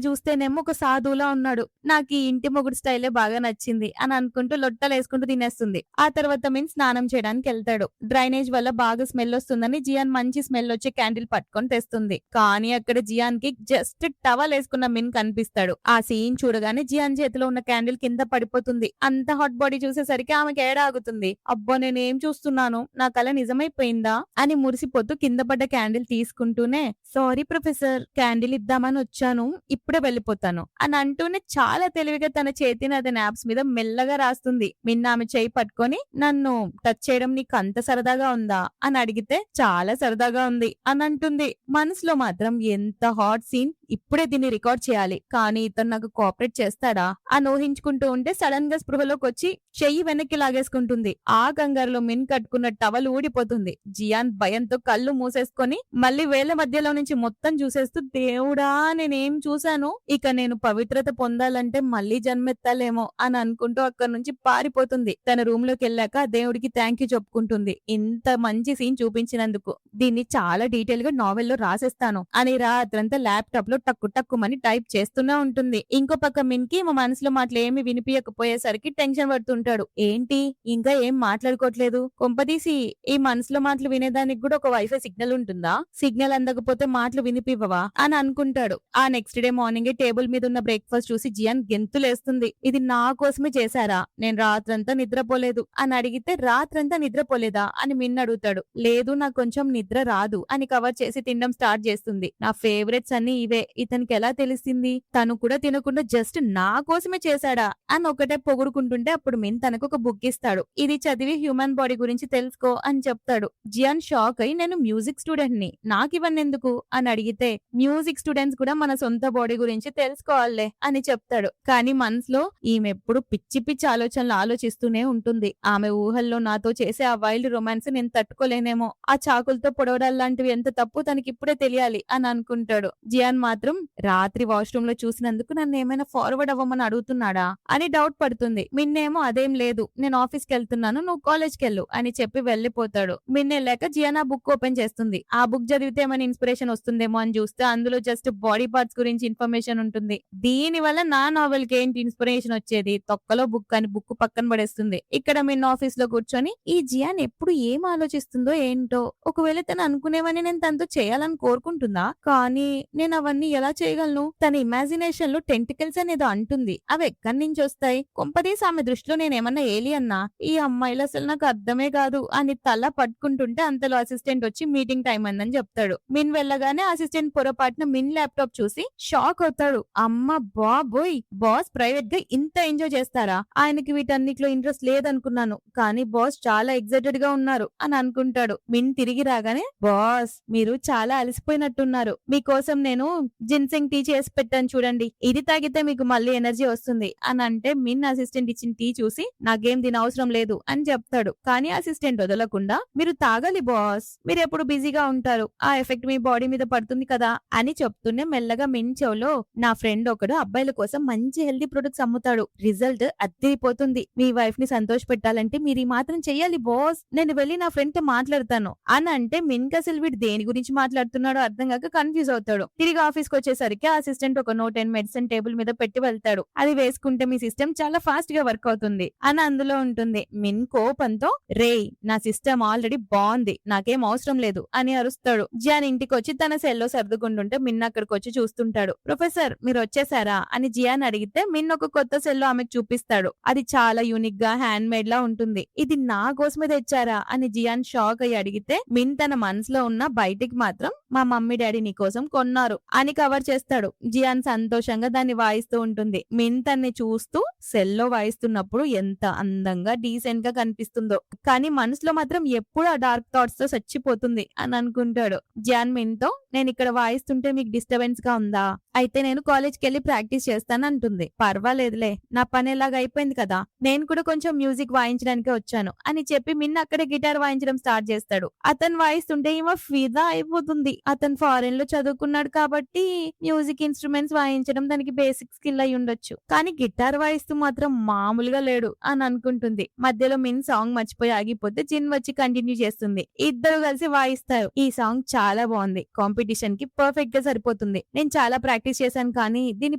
చూస్తేనేమో ఒక సాధువులా ఉన్నాడు, నాకు ఈ ఇంటి మొగుడు స్టైలే బాగా నచ్చింది అని అనుకుంటూ లొట్టలు వేసుకుంటూ తినేస్తుంది. ఆ తర్వాత మిన్ స్నానం చేయడానికి వెళ్తాడు. డ్రైనేజ్ వల్ల బాగా స్మెల్ వస్తుందని జియాన్ మంచి స్మెల్ వచ్చే క్యాండిల్ పట్టుకొని తెస్తుంది. కానీ అక్కడ జియాన్ కి జస్ట్ టవల్ వేసుకున్న మిన్ కనిపిస్తాడు. ఆ సీన్ చూడగానే జియాన్ చేతిలో ఉన్న క్యాండిల్ కింద పడిపోతుంది. అంత హాట్ బాడీ చూసేసరికి ఆమెకి ఏడాగుతుంది. అబ్బో నేనేం చూస్తున్నాను, నా కల నిజమైపోయిందా అని మురిసిపోతూ కింద పడ్డ క్యాండిల్ తీసుకుంటూనే సారీ ప్రొఫెసర్, క్యాండిల్ ఇద్దామని వచ్చాను, ఇప్పుడే వెళ్ళిపోతాను అని అంటూనే చాలా తెలివిగా తన చేతిని అతని యాప్స్ మీద మెల్లగా రాస్తుంది. మిన్న ఆమె చేయి పట్టుకొని నన్ను టచ్ చేయడం నీకు అంత సరదాగా ఉందా అని అడిగితే చాలా సరదాగా ఉంది అని అంటుంది. మనసులో మాత్రం ఎంత హాట్ సీన్, ఇప్పుడే దీన్ని రికార్డ్ చేయాలి, కానీ ఇతను నాకు కోఆపరేట్ చేస్తాడా అని ఊహించుకుంటూ ఉంటే సడన్ గా స్పృహలోకి వచ్చి చెయ్యి వెనక్కి లాగేసుకుంటుంది. ఆ కంగారులో మిన్ కట్టుకున్న టవల్ ఊడిపోతుంది. జియాన్ భయంతో కళ్ళు మూసేసుకొని మళ్ళీ వేళ్ల మధ్యలో నుంచి మొత్తం చూసేస్తూ దేవుడా నేనేం చూశాను, ఇక నేను పవిత్రత పొందాలంటే మళ్ళీ జన్మెత్తాలేమో అని అనుకుంటూ అక్కడి నుంచి పారిపోతుంది. తన రూమ్ లోకి వెళ్ళాక దేవుడికి థ్యాంక్ యూ చెప్పుకుంటుంది, ఇంత మంచి సీన్ చూపించినందుకు, దీన్ని చాలా డీటెయిల్ గా నావెల్లో రాసేస్తాను అని రాత్రంతా ల్యాప్టాప్ లో టక్కు టక్కుమని టైప్ చేస్తూనే ఉంటుంది. ఇంకో పక్క మిన్ కి మా మనసులో మాటలు ఏమి వినిపించకపోయేసరికి టెన్షన్ పడుతుంటాడు. ఏంటి ఇంకా ఏం మాట్లాడుకోవట్లేదు, కొంపదీసి ఈ మనసులో మాటలు వినేదానికి కూడా ఒక వైఫై సిగ్నల్ ఉంటుందా, సిగ్నల్ అందకపోతే మాటలు వినిపివ్వవా అని అనుకుంటాడు. ఆ నెక్స్ట్ డే మార్నింగ్ టేబుల్ మీద ఉన్న బ్రేక్ఫాస్ట్ చూసి జియాన్ గెంతులేస్తుంది. ఇది నా కోసమే చేశారా, నేను రాత్రంతా నిద్రపోలేదు అని అడిగితే రాత్రంతా నిద్రపోలేదా అని మిన్ అడుగుతాడు. లేదు నాకు కొంచెం నిద్ర రాదు అని కవర్ చేసి తినడం స్టార్ట్ చేస్తుంది. నా ఫేవరెట్స్ అన్ని ఇవే, ఇతనికి ఎలా తెలిసింది, తను కూడా తినకుండా జస్ట్ నా కోసమే చేశాడా అని ఒకటే పొగుడుకుంటుంటే అప్పుడు మిన్ తనకు ఒక బుక్ ఇస్తాడు. ఇది చదివి హ్యూమన్ బాడీ గురించి తెలుసుకో అని చెప్తాడు. జియాన్ షాక్ అయి నేను మ్యూజిక్ స్టూడెంట్ ని, నాకు ఇవన్నీ ఎందుకు అని అడిగితే మ్యూజిక్ స్టూడెంట్స్ కూడా మన సొంత బాడీ గురించి తెలుసుకోవాలే అని చెప్తాడు. కానీ మనసులో ఈమె ఎప్పుడు పిచ్చి పిచ్చి ఆలోచనలు ఆలోచిస్తూనే ఉంటుంది. ఆమె ఊహల్లో నాతో చేసే ఆ వైల్డ్ రొమాన్స్ నేను తట్టుకోలేనేమో, ఆ చాకులతో పొడవడాలు లాంటివి ఎంత తప్పు తనకి ఇప్పుడే తెలియాలి అని అనుకుంటాడు. జియాన్ మాత్రం రాత్రి వాష్రూమ్ లో చూసినందుకు నన్ను ఏమైనా ఫార్వర్డ్ అవ్వమని అడుగుతున్నాడా అని డౌట్ పడుతుంది. మిన్నేమో అదేం లేదు, నేను ఆఫీస్ కి వెళ్తున్నాను, నువ్వు కాలేజ్ కి వెళ్ళు అని చెప్పి వెళ్లిపోతాడు. మిన్ వెళ్ళాక జియాన్ ఆ బుక్ ఓపెన్ చేస్తుంది. ఆ బుక్ చదివితే ఏమైనా ఇన్స్పిరేషన్ వస్తుందేమో అని చూస్తే అందులో జస్ట్ బాడీ పార్ట్స్ గురించి ఇన్ఫర్మేషన్ ఉంటుంది. దీని వల్ల నా నావెల్ కి ఏంటి ఇన్స్పిరేషన్ వచ్చేది, తొక్కలో బుక్ అని బుక్ పక్కన పడేస్తుంది. ఇక్కడ మిన్ ఆఫీస్ లో కూర్చొని ఈ జియాన్ ఎప్పుడు ఏం ఆలోచిస్తుందో ఏంటో, ఒకవేళ తను అనుకునేవని నేను తనతో చేయాలని కోరుకుంటుందా, కానీ నేను అవన్నీ ఇవన్నీ ఎలా చేయగలను? తన ఇమాజినేషన్ లో టెంటికల్స్ అనేదో అంటుంది. అవి ఎక్కడి నుంచి వస్తాయి? కొంపదీసి ఆమె దృష్టిలో నేనేమన్నా ఏలియన్నా? ఈ అమ్మాయిలు అసలు నాకు అర్థమే కాదు అని తల పట్టుకుంటుంటే అంతలో అసిస్టెంట్ వచ్చి మీటింగ్ టైం అందని చెప్తాడు. మిన్ వెళ్ళగానే అసిస్టెంట్ పొరపాటున మిన్ ల్యాప్టాప్ చూసి షాక్ అవుతాడు. అమ్మ బాబోయ్, బాస్ ప్రైవేట్ గా ఇంత ఎంజాయ్ చేస్తారా? ఆయనకి వీటన్నిటిలో ఇంట్రెస్ట్ లేదనుకున్నాను, కానీ బాస్ చాలా ఎక్సైటెడ్ గా ఉన్నారు అని అనుకుంటాడు. మిన్ తిరిగి రాగానే, బాస్ మీరు చాలా అలసిపోయినట్టున్నారు, మీకోసం నేను జిన్సింగ్ టీ చేసి పెట్టాను చూడండి, ఇది తాగితే మీకు మళ్ళీ ఎనర్జీ వస్తుంది అని అంటే మిన్ అసిస్టెంట్ ఇచ్చిన టీ చూసి నాకేం దీని అవసరం లేదు అని చెప్తాడు. కానీ అసిస్టెంట్ వదలకుండా మీరు తాగాలి బాస్, మీరు ఎప్పుడు బిజీగా ఉంటారు, ఆ ఎఫెక్ట్ మీ బాడీ మీద పడుతుంది కదా అని చెప్తూనే మెల్లగా మిన్ చెవులో, నా ఫ్రెండ్ ఒకడు అబ్బాయిల కోసం మంచి హెల్దీ ప్రొడక్ట్స్ అమ్ముతాడు, రిజల్ట్ అద్దరిపోతుంది, మీ వైఫ్ ని సంతోష పెట్టాలంటే మీరు ఈ మాత్రం చెయ్యాలి బాస్, నేను వెళ్ళి నా ఫ్రెండ్ తో మాట్లాడతాను అని అంటే మిన్ అసలు వీడు దేని గురించి మాట్లాడుతున్నాడో అర్థం కాక కన్ఫ్యూజ్ అవుతాడు. తిరిగి ఆఫీస్ కి వచ్చేసరికి అసిస్టెంట్ ఒక నోట్ అండ్ మెడిసిన్ టేబుల్ మీద పెట్టి వెళ్తాడు. అది వేసుకుంటే మీ సిస్టమ్ చాలా ఫాస్ట్ గా వర్క్ అవుతుంది అని అందులో ఉంటుంది. మిన్ కోపంతో, రేయ్ నా సిస్టమ్ ఆల్రెడీ బాగుంది, నాకేం అవసరం లేదు అని అరుస్తాడు. జియాన్ ఇంటికి వచ్చి తన సెల్లో సర్దుకుంటుంటే మిన్ అక్కడికి వచ్చి చూస్తుంటాడు. ప్రొఫెసర్ మీరు వచ్చేసారా అని జియాన్ అడిగితే మిన్ ఒక కొత్త సెల్లో ఆమెకు చూపిస్తాడు. అది చాలా యూనిక్ గా హ్యాండ్ మేడ్ లా ఉంటుంది. ఇది నా కోసమే తెచ్చారా అని జియాన్ షాక్ అయ్యి అడిగితే మిన్ తన మనసులో ఉన్న బయటికి మాత్రం మా మమ్మీ డాడీ నీ కోసం కొన్నారు అని కవర్ చేస్తాడు. జియాన్ సంతోషంగా దాన్ని వాయిస్తూ ఉంటుంది. మిన్ తన్ని చూస్తూ సెల్లో వాయిస్తున్నప్పుడు ఎంత అందంగా డీసెంట్ గా కనిపిస్తుందో, కానీ మనసులో మాత్రం ఎప్పుడు ఆ డార్క్ థాట్స్ తో చచ్చిపోతుంది అని అనుకుంటాడు. జియాన్ మిన్ తో, నేను ఇక్కడ వాయిస్తుంటే మీకు డిస్టర్బెన్స్ గా ఉందా? అయితే నేను కాలేజ్ కి వెళ్ళి ప్రాక్టీస్ చేస్తాను అంటుంది. పర్వాలేదులే, నా పని ఎలాగ అయిపోయింది కదా, నేను కూడా కొంచెం మ్యూజిక్ వాయించడానికి వచ్చాను అని చెప్పి మిన్ అక్కడే గిటార్ వాయించడం స్టార్ట్ చేస్తాడు. అతను వాయిస్తుంటే ఈమె ఫిదా అయిపోతుంది. అతను ఫారెన్ లో చదువుకున్నాడు కాబట్టి మ్యూజిక్ ఇన్స్ట్రుమెంట్స్ వాయించడం దానికి బేసిక్ స్కిల్ అయి ఉండొచ్చు, కానీ గిటార్ వాయిస్తూ మాత్రం మామూలుగా లేడు అని అనుకుంటుంది. మధ్యలో మిన్ సాంగ్ మర్చిపోయి ఆగిపోతే జిన్ వచ్చి కంటిన్యూ చేస్తుంది. ఇద్దరు కలిసి వాయిస్తారు. ఈ సాంగ్ చాలా బాగుంది, కాంపిటీషన్ కి పర్ఫెక్ట్ గా సరిపోతుంది, నేను చాలా ప్రాక్టీస్ చేశాను కానీ దీని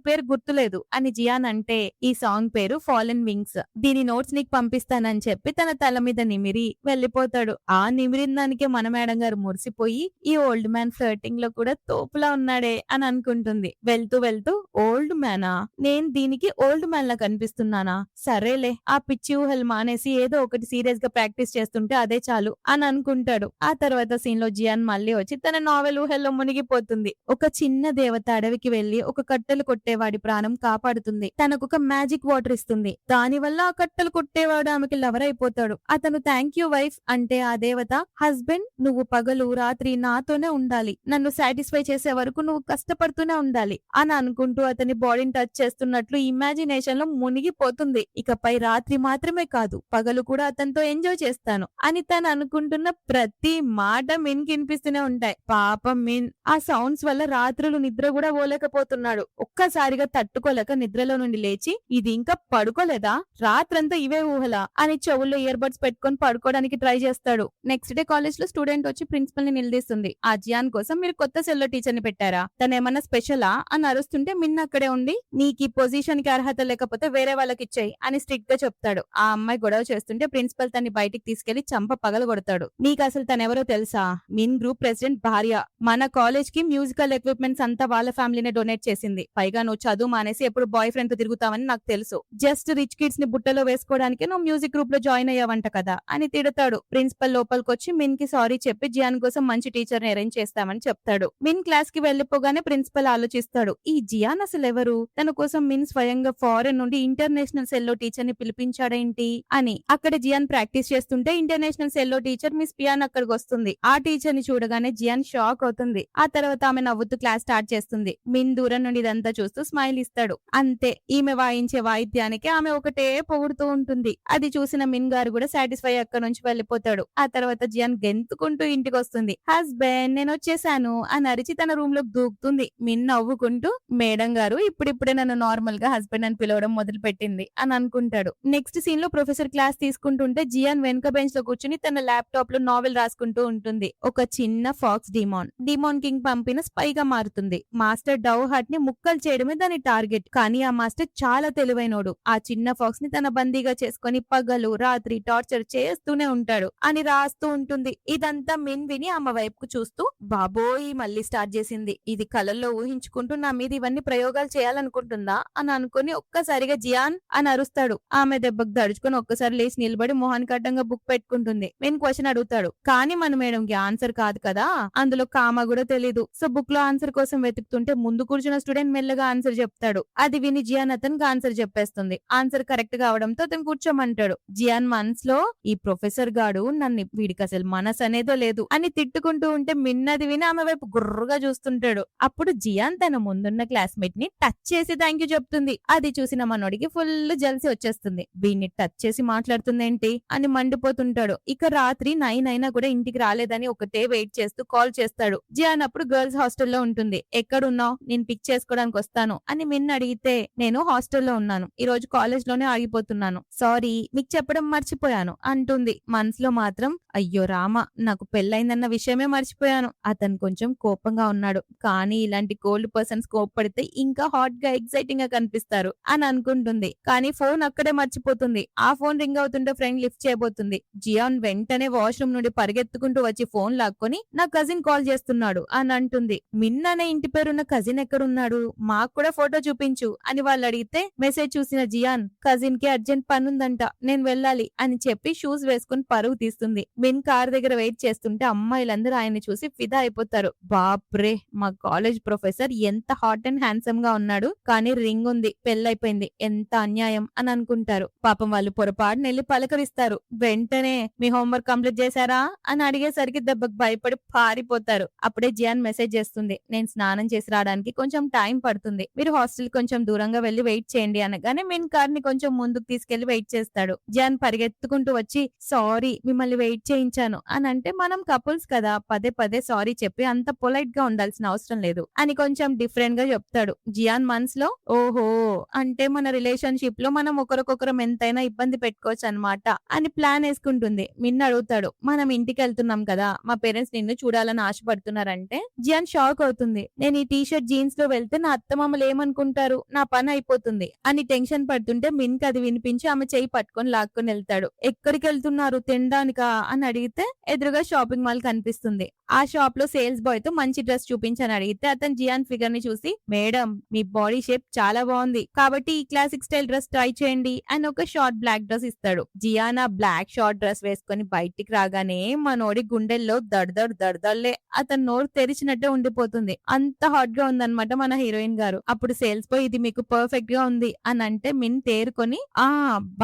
పేరు గుర్తులేదు అని జియాన్ అంటే, ఈ సాంగ్ పేరు ఫాలెన్ వింగ్స్, దీని నోట్స్ నీకు పంపిస్తానని చెప్పి తన తల మీద నిమిరి వెళ్ళిపోతాడు. ఆ నిమిరిన దానికే మన మేడం గారు మురిసిపోయి, ఈ ఓల్డ్ మ్యాన్ ఫ్లర్టింగ్ లో కూడా తోపులా ఉన్నాడే అని అనుకుంటుంది. వెళ్తూ వెళ్తూ, ఓల్డ్ మ్యానా, నేను దీనికి ఓల్డ్ మ్యాన్ లా కనిపిస్తున్నానా? సరేలే, ఆ పిచ్చి ఊహలు మానేసి ఏదో ఒకటి సీరియస్ గా ప్రాక్టీస్ చేస్తుంటే అదే చాలు అని అనుకుంటాడు. ఆ తర్వాత సీన్ లో జియాన్ మళ్ళీ వచ్చి తన నావెల్ ఊహల్లో మునిగిపోతుంది. ఒక చిన్న దేవత అడవికి వెళ్లి ఒక కట్టెలు కొట్టేవాడి ప్రాణం కాపాడుతుంది, తనకొక మ్యాజిక్ వాటర్ ఇస్తుంది, దాని వల్ల ఆ కట్టెలు కొట్టేవాడు ఆమెకి లవర్ అయిపోతాడు. అతను థ్యాంక్ యూ వైఫ్ అంటే ఆ దేవత, హస్బెండ్ నువ్వు పగలు రాత్రి నాతోనే ఉండాలి, నన్ను సాటిస్ఫై చేసే వరకు నువ్వు కష్టపడుతూనే ఉండాలి అని అనుకుంటూ అతని బాడీని టచ్ చేస్తున్నట్లు ఇమాజినేషన్ లో మునిగిపోతుంది. ఇకపై రాత్రి మాత్రమే కాదు పగలు కూడా అతనితో ఎంజాయ్ చేస్తాను అని తను అనుకుంటున్న ప్రతి మాట మిన్ వినిపిస్తూనే ఉంటాయి. పాపం మిన్ ఆ సౌండ్స్ వల్ల రాత్రులు నిద్ర కూడా పోలేకపోతున్నాడు. ఒక్కసారిగా తట్టుకోలేక నిద్రలో నుండి లేచి, ఇది ఇంకా పడుకోలేదా, రాత్రంతా ఇవే ఊహలా అని చెవుల్లో ఇయర్ బడ్స్ పెట్టుకొని పడుకోవడానికి ట్రై చేస్తాడు. నెక్స్ట్ డే కాలేజ్ లో స్టూడెంట్ వచ్చి ప్రిన్సిపల్ ని నిలదీస్తుంది. ఆ జియాన్ కోసం మీరు కొత్త సెల్లో టీచర్ ని పెట్టారా, తను ఏమన్నా స్పెషలా అని అరుస్తుంటే మిన్ అక్కడే ఉండి, నీకు ఈ పొజిషన్ కి అర్హత లేకపోతే వేరే వాళ్ళకి ఇచ్చేయి అని స్ట్రిక్ట్ గా చెప్తాడు. ఆ అమ్మాయి గొడవ చేస్తుంటే ప్రిన్సిపల్ తన్ని బయటికి తీసుకెళ్లి చంప పగలు కొడతాడు. నీకు అసలు తనెవరో తెలుసా, మిన్ గ్రూప్ ప్రెసిడెంట్ భార్య, మన కాలేజ్ కి మ్యూజికల్ ఎక్విప్మెంట్స్ అంతా వాళ్ళ ఫ్యామిలీనే డొనేట్ చేసింది, పైగా నువ్వు చదువు మానేసి ఎప్పుడు బాయ్ ఫ్రెండ్ తో తిరుగుతావని నాకు తెలుసు, జస్ట్ రిచ్ కిడ్స్ ని బుట్టలో వేసుకోవడానికి నువ్వు మ్యూజిక్ గ్రూప్ లో జాయిన్ అయ్యావంట కదా అని తిడతాడు. ప్రిన్సిపల్ లోపలికొచ్చి మిన్ కి సారీ చెప్పి జియాన్ కోసం మంచి టీచర్ ని అరేంజ్ చేస్తామని చెప్తాడు. మిన్ క్లాస్ కి వెళ్లిపోగానే ప్రిన్సిపల్ ఆలోచిస్తాడు, ఈ జియాన్ అసలు ఎవరు, తన కోసం మిన్ స్వయంగా ఫారెన్ నుండి ఇంటర్నేషనల్ సెల్లో టీచర్ ని పిలిపించాడేంటి అని. అక్కడ జియాన్ ప్రాక్టీస్ చేస్తుంటే ఇంటర్నేషనల్ సెల్లో టీచర్ మిస్ పియాన్ అక్కడికి వస్తుంది. ఆ టీచర్ ని చూడగానే జియాన్ షాక్ అవుతుంది. ఆ తర్వాత ఆమె నవ్వుతూ క్లాస్ స్టార్ట్ చేస్తుంది. మిన్ దూరం నుండి ఇదంతా చూస్తూ స్మైల్ ఇస్తాడు. అంతే, ఈమె వాయించే వాయిద్యానికి ఆమె ఒకటే పొగుడుతూ ఉంటుంది. అది చూసిన మిన్ గారు కూడా సాటిస్ఫై అక్కడ నుంచి వెళ్లిపోతాడు. ఆ తర్వాత జియాన్ గెంతుకుంటూ ఇంటికి వస్తుంది. హస్బెండ్ నేను వచ్చేసాను అని అరిచి తన రూమ్ లో దూకుతుంది. మిన్ నవ్వుకుంటూ, మేడం గారు ఇప్పుడిప్పుడే నన్ను నార్మల్ గా హస్బెండ్ అని పిలవడం మొదలు పెట్టింది అని అనుకుంటాడు. నెక్స్ట్ సీన్ లో ప్రొఫెసర్ క్లాస్ తీసుకుంటుంటే జియాన్ వెనుక బెంచ్ లో కూర్చుని తన ల్యాప్టాప్ లో నావెల్ రాసుకుంటూ ఉంటుంది. ఒక చిన్న ఫాక్స్ డిమాన్ కింగ్ పంపిన స్పై గా మారుతుంది. మాస్టర్ డవ్ హార్ట్ ని ముక్కలు చేయడమే దాని టార్గెట్, కానీ ఆ మాస్టర్ చాలా తెలివైనోడు. ఆ చిన్న ఫాక్స్ ని తన బందీగా చేసుకుని పగలు రాత్రి టార్చర్ చేస్తూనే ఉంటాడు అని రాస్తూ ఉంటుంది. ఇదంతా మిన్ విని ఆమె వైపుకు చూస్తూ, బాబోయ్ మళ్ళీ స్టార్ట్ చేసింది, ఇది కల కలల్లో ఊహించుకుంటూ నా మీద ఇవన్నీ ప్రయోగాలు చేయాలనుకుంటుందా అని అనుకుని ఒక్కసారిగా జియాన్ అని అరుస్తాడు. ఆమె దెబ్బకు దడుచుకొని ఒక్కసారి లేచి నిలబడి మొహానికి అడ్డంగా బుక్ పెట్టుకుంటుంది. మెయిన్ క్వశ్చన్ అడుగుతాడు. కానీ మన మేడంకి ఆన్సర్ కాదు కదా, అందులో కామా కూడా తెలీదు. సో బుక్ లో ఆన్సర్ కోసం వెతుకుతుంటే ముందు కూర్చున్న స్టూడెంట్ మెల్లగా ఆన్సర్ చెప్తాడు. అది విని జియాన్ అతనికి ఆన్సర్ చెప్పేస్తుంది. ఆన్సర్ కరెక్ట్ గా అవడంతో అతను కూర్చోమంటాడు. జియాన్ మనసులో ఈ ప్రొఫెసర్ గాడు నన్ను వీడికి అసలు మనసు అనేదో లేదు అని తిట్టుకుంటూ ఉంటే మిన్నది విని ఆమె వైపు గుర్రగా చూస్తుంటాడు. అప్పుడు జియాన్ తన ముందున్న క్లాస్మేట్ ని టచ్ చేసి థ్యాంక్ యూ చెప్తుంది. అది చూసిన మనోడికి ఫుల్ జల్సి వచ్చేస్తుంది. వీడిని టచ్ చేసి మాట్లాడుతుందేంటి అని మండిపోతుంటాడు. ఇక రాత్రి 9 అయినా కూడా ఇంటికి రాలేదని ఒకటే వెయిట్ చేస్తూ కాల్ చేస్తాడు. జియాన్ అప్పుడు గర్ల్స్ హాస్టల్లో ఉంటుంది. ఎక్కడున్నావు, నేను పిక్ చేసుకోవడానికి వస్తాను అని మిన్ అడిగితే నేను హాస్టల్లో ఉన్నాను, ఈ రోజు కాలేజ్ లోనే ఆగిపోతున్నాను, సారీ మీకు చెప్పడం మర్చిపోయాను అంటుంది. మనసులో మాత్రం అయ్యో రామ, నాకు పెళ్ళైందన్న విషయమే మర్చిపోయాను. అతను కొంచెం కోపంగా ఉన్నాడు, కానీ ఇలాంటి కోల్డ్ పర్సన్స్ కోప్పడితే ఇంకా హాట్ గా ఎక్సైటింగ్ గా కనిపిస్తారు అని అనుకుంటుంది. కానీ ఫోన్ అక్కడే మర్చిపోతుంది. ఆ ఫోన్ రింగ్ అవుతుంటే ఫ్రెండ్ లిఫ్ట్ చేయబోతుంది. జియాన్ వెంటనే వాష్రూమ్ నుండి పరిగెత్తుకుంటూ వచ్చి ఫోన్ లాక్కొని నా కజిన్ కాల్ చేస్తున్నాడు అని అంటుంది. మిన్ అనే ఇంటి పేరున్న కజిన్ ఎక్కడున్నాడు, మాకు కూడా ఫోటో చూపించు అని వాళ్ళు అడిగితే మెసేజ్ చూసిన జియాన్ కజిన్ కి అర్జెంట్ పనుందంట, నేను వెళ్ళాలి అని చెప్పి షూస్ వేసుకుని పరుగు తీస్తుంది. మిన్ కార్ దగ్గర వెయిట్ చేస్తుంటే అమ్మాయిలందరూ ఆయన్ని చూసి ఫిదా అయిపోతారు. బాప్రే, మా కాలేజ్ ప్రొఫెసర్ ఎంత హాట్ అండ్ హ్యాండ్సమ్ గా ఉన్నాడు, కానీ రింగ్ ఉంది, పెళ్ళైపోయింది, ఎంత అన్యాయం అని అనుకుంటారు. పాపం వాళ్ళు పొరపాటున వెళ్ళి పలకరిస్తారు. వెంటనే మీ హోంవర్క్ కంప్లీట్ చేశారా అని అడిగేసరికి దెబ్బకు భయపడి పారిపోతారు. అప్పుడే జియాన్ మెసేజ్ చేస్తుంది, నేను స్నానం చేసి రావడానికి కొంచెం టైం పడుతుంది, మీరు హాస్టల్ కొంచెం దూరంగా వెళ్లి వెయిట్ చేయండి అనగానే మిన్ కార్ ని కొంచెం ముందుకు తీసుకెళ్లి వెయిట్ చేస్తాడు. జియాన్ పరిగెత్తుకుంటూ వచ్చి సారీ మిమ్మల్ని వెయిట్ చేయించాను అని అంటే, మనం కపుల్స్ కదా, పదే పదే సారీ చెప్పి అంత పొలైట్ గా ఉండాల్సిన అవసరం లేదు అని కొంచెం డిఫరెంట్ గా చెప్తాడు. జియాన్ మనసులో ఓహో, అంటే మన రిలేషన్షిప్ లో మనం ఒకరికొకరం ఎంతైనా ఇబ్బంది పెట్టుకోవచ్చు అన్నమాట అని ప్లాన్ వేసుకుంటుంది. మిన్ అడుగుతాడు, మనం ఇంటికి వెళ్తున్నాం కదా, మా పేరెంట్స్ నిన్ను చూడాలని ఆశపడుతున్నారంటే జియాన్ షాక్ అవుతుంది. నేను ఈ టీ షర్ట్ జీన్స్ లో వెళ్తే నా అత్తమామలు ఏమనుకుంటారు, నా పని అయిపోతుంది అని టెన్షన్ పడుతుంటే మిన్ కి అది వినిపించి ఆమె చెయ్యి పట్టుకొని లాక్కొని వెళ్తాడు. ఎక్కడికి వెళ్తున్నారు, తినడానికా అని అడిగితే ఎదురుగా షాపింగ్ మాల్ కనిపిస్తుంది. ఆ షాప్ లో సేల్స్ బాయ్ తో మంచి డ్రెస్ చూపించని అడిగితే అతను జియాన్ ఫిగర్ ని చూసి, మేడం మీ బాడీ షేప్ చాలా బాగుంది కాబట్టి ఈ క్లాసిక్ స్టైల్ డ్రెస్ ట్రై చేయండి అని ఒక షార్ట్ బ్లాక్ డ్రెస్ ఇస్తాడు. జియాన్ ఆ బ్లాక్ షార్ట్ డ్రెస్ వేసుకొని బయటికి రాగానే మనోడి గుండెల్లో దడదడలే, అతను నోరు తెరిచినట్టే ఉండిపోతుంది. అంత హాట్ గా ఉందన్నమాట మన హీరోయిన్ గారు. అప్పుడు సేల్స్ బాయ్ ఇది మీకు పర్ఫెక్ట్ గా ఉంది అని అంటే మిన్ తేరుకొని ఆ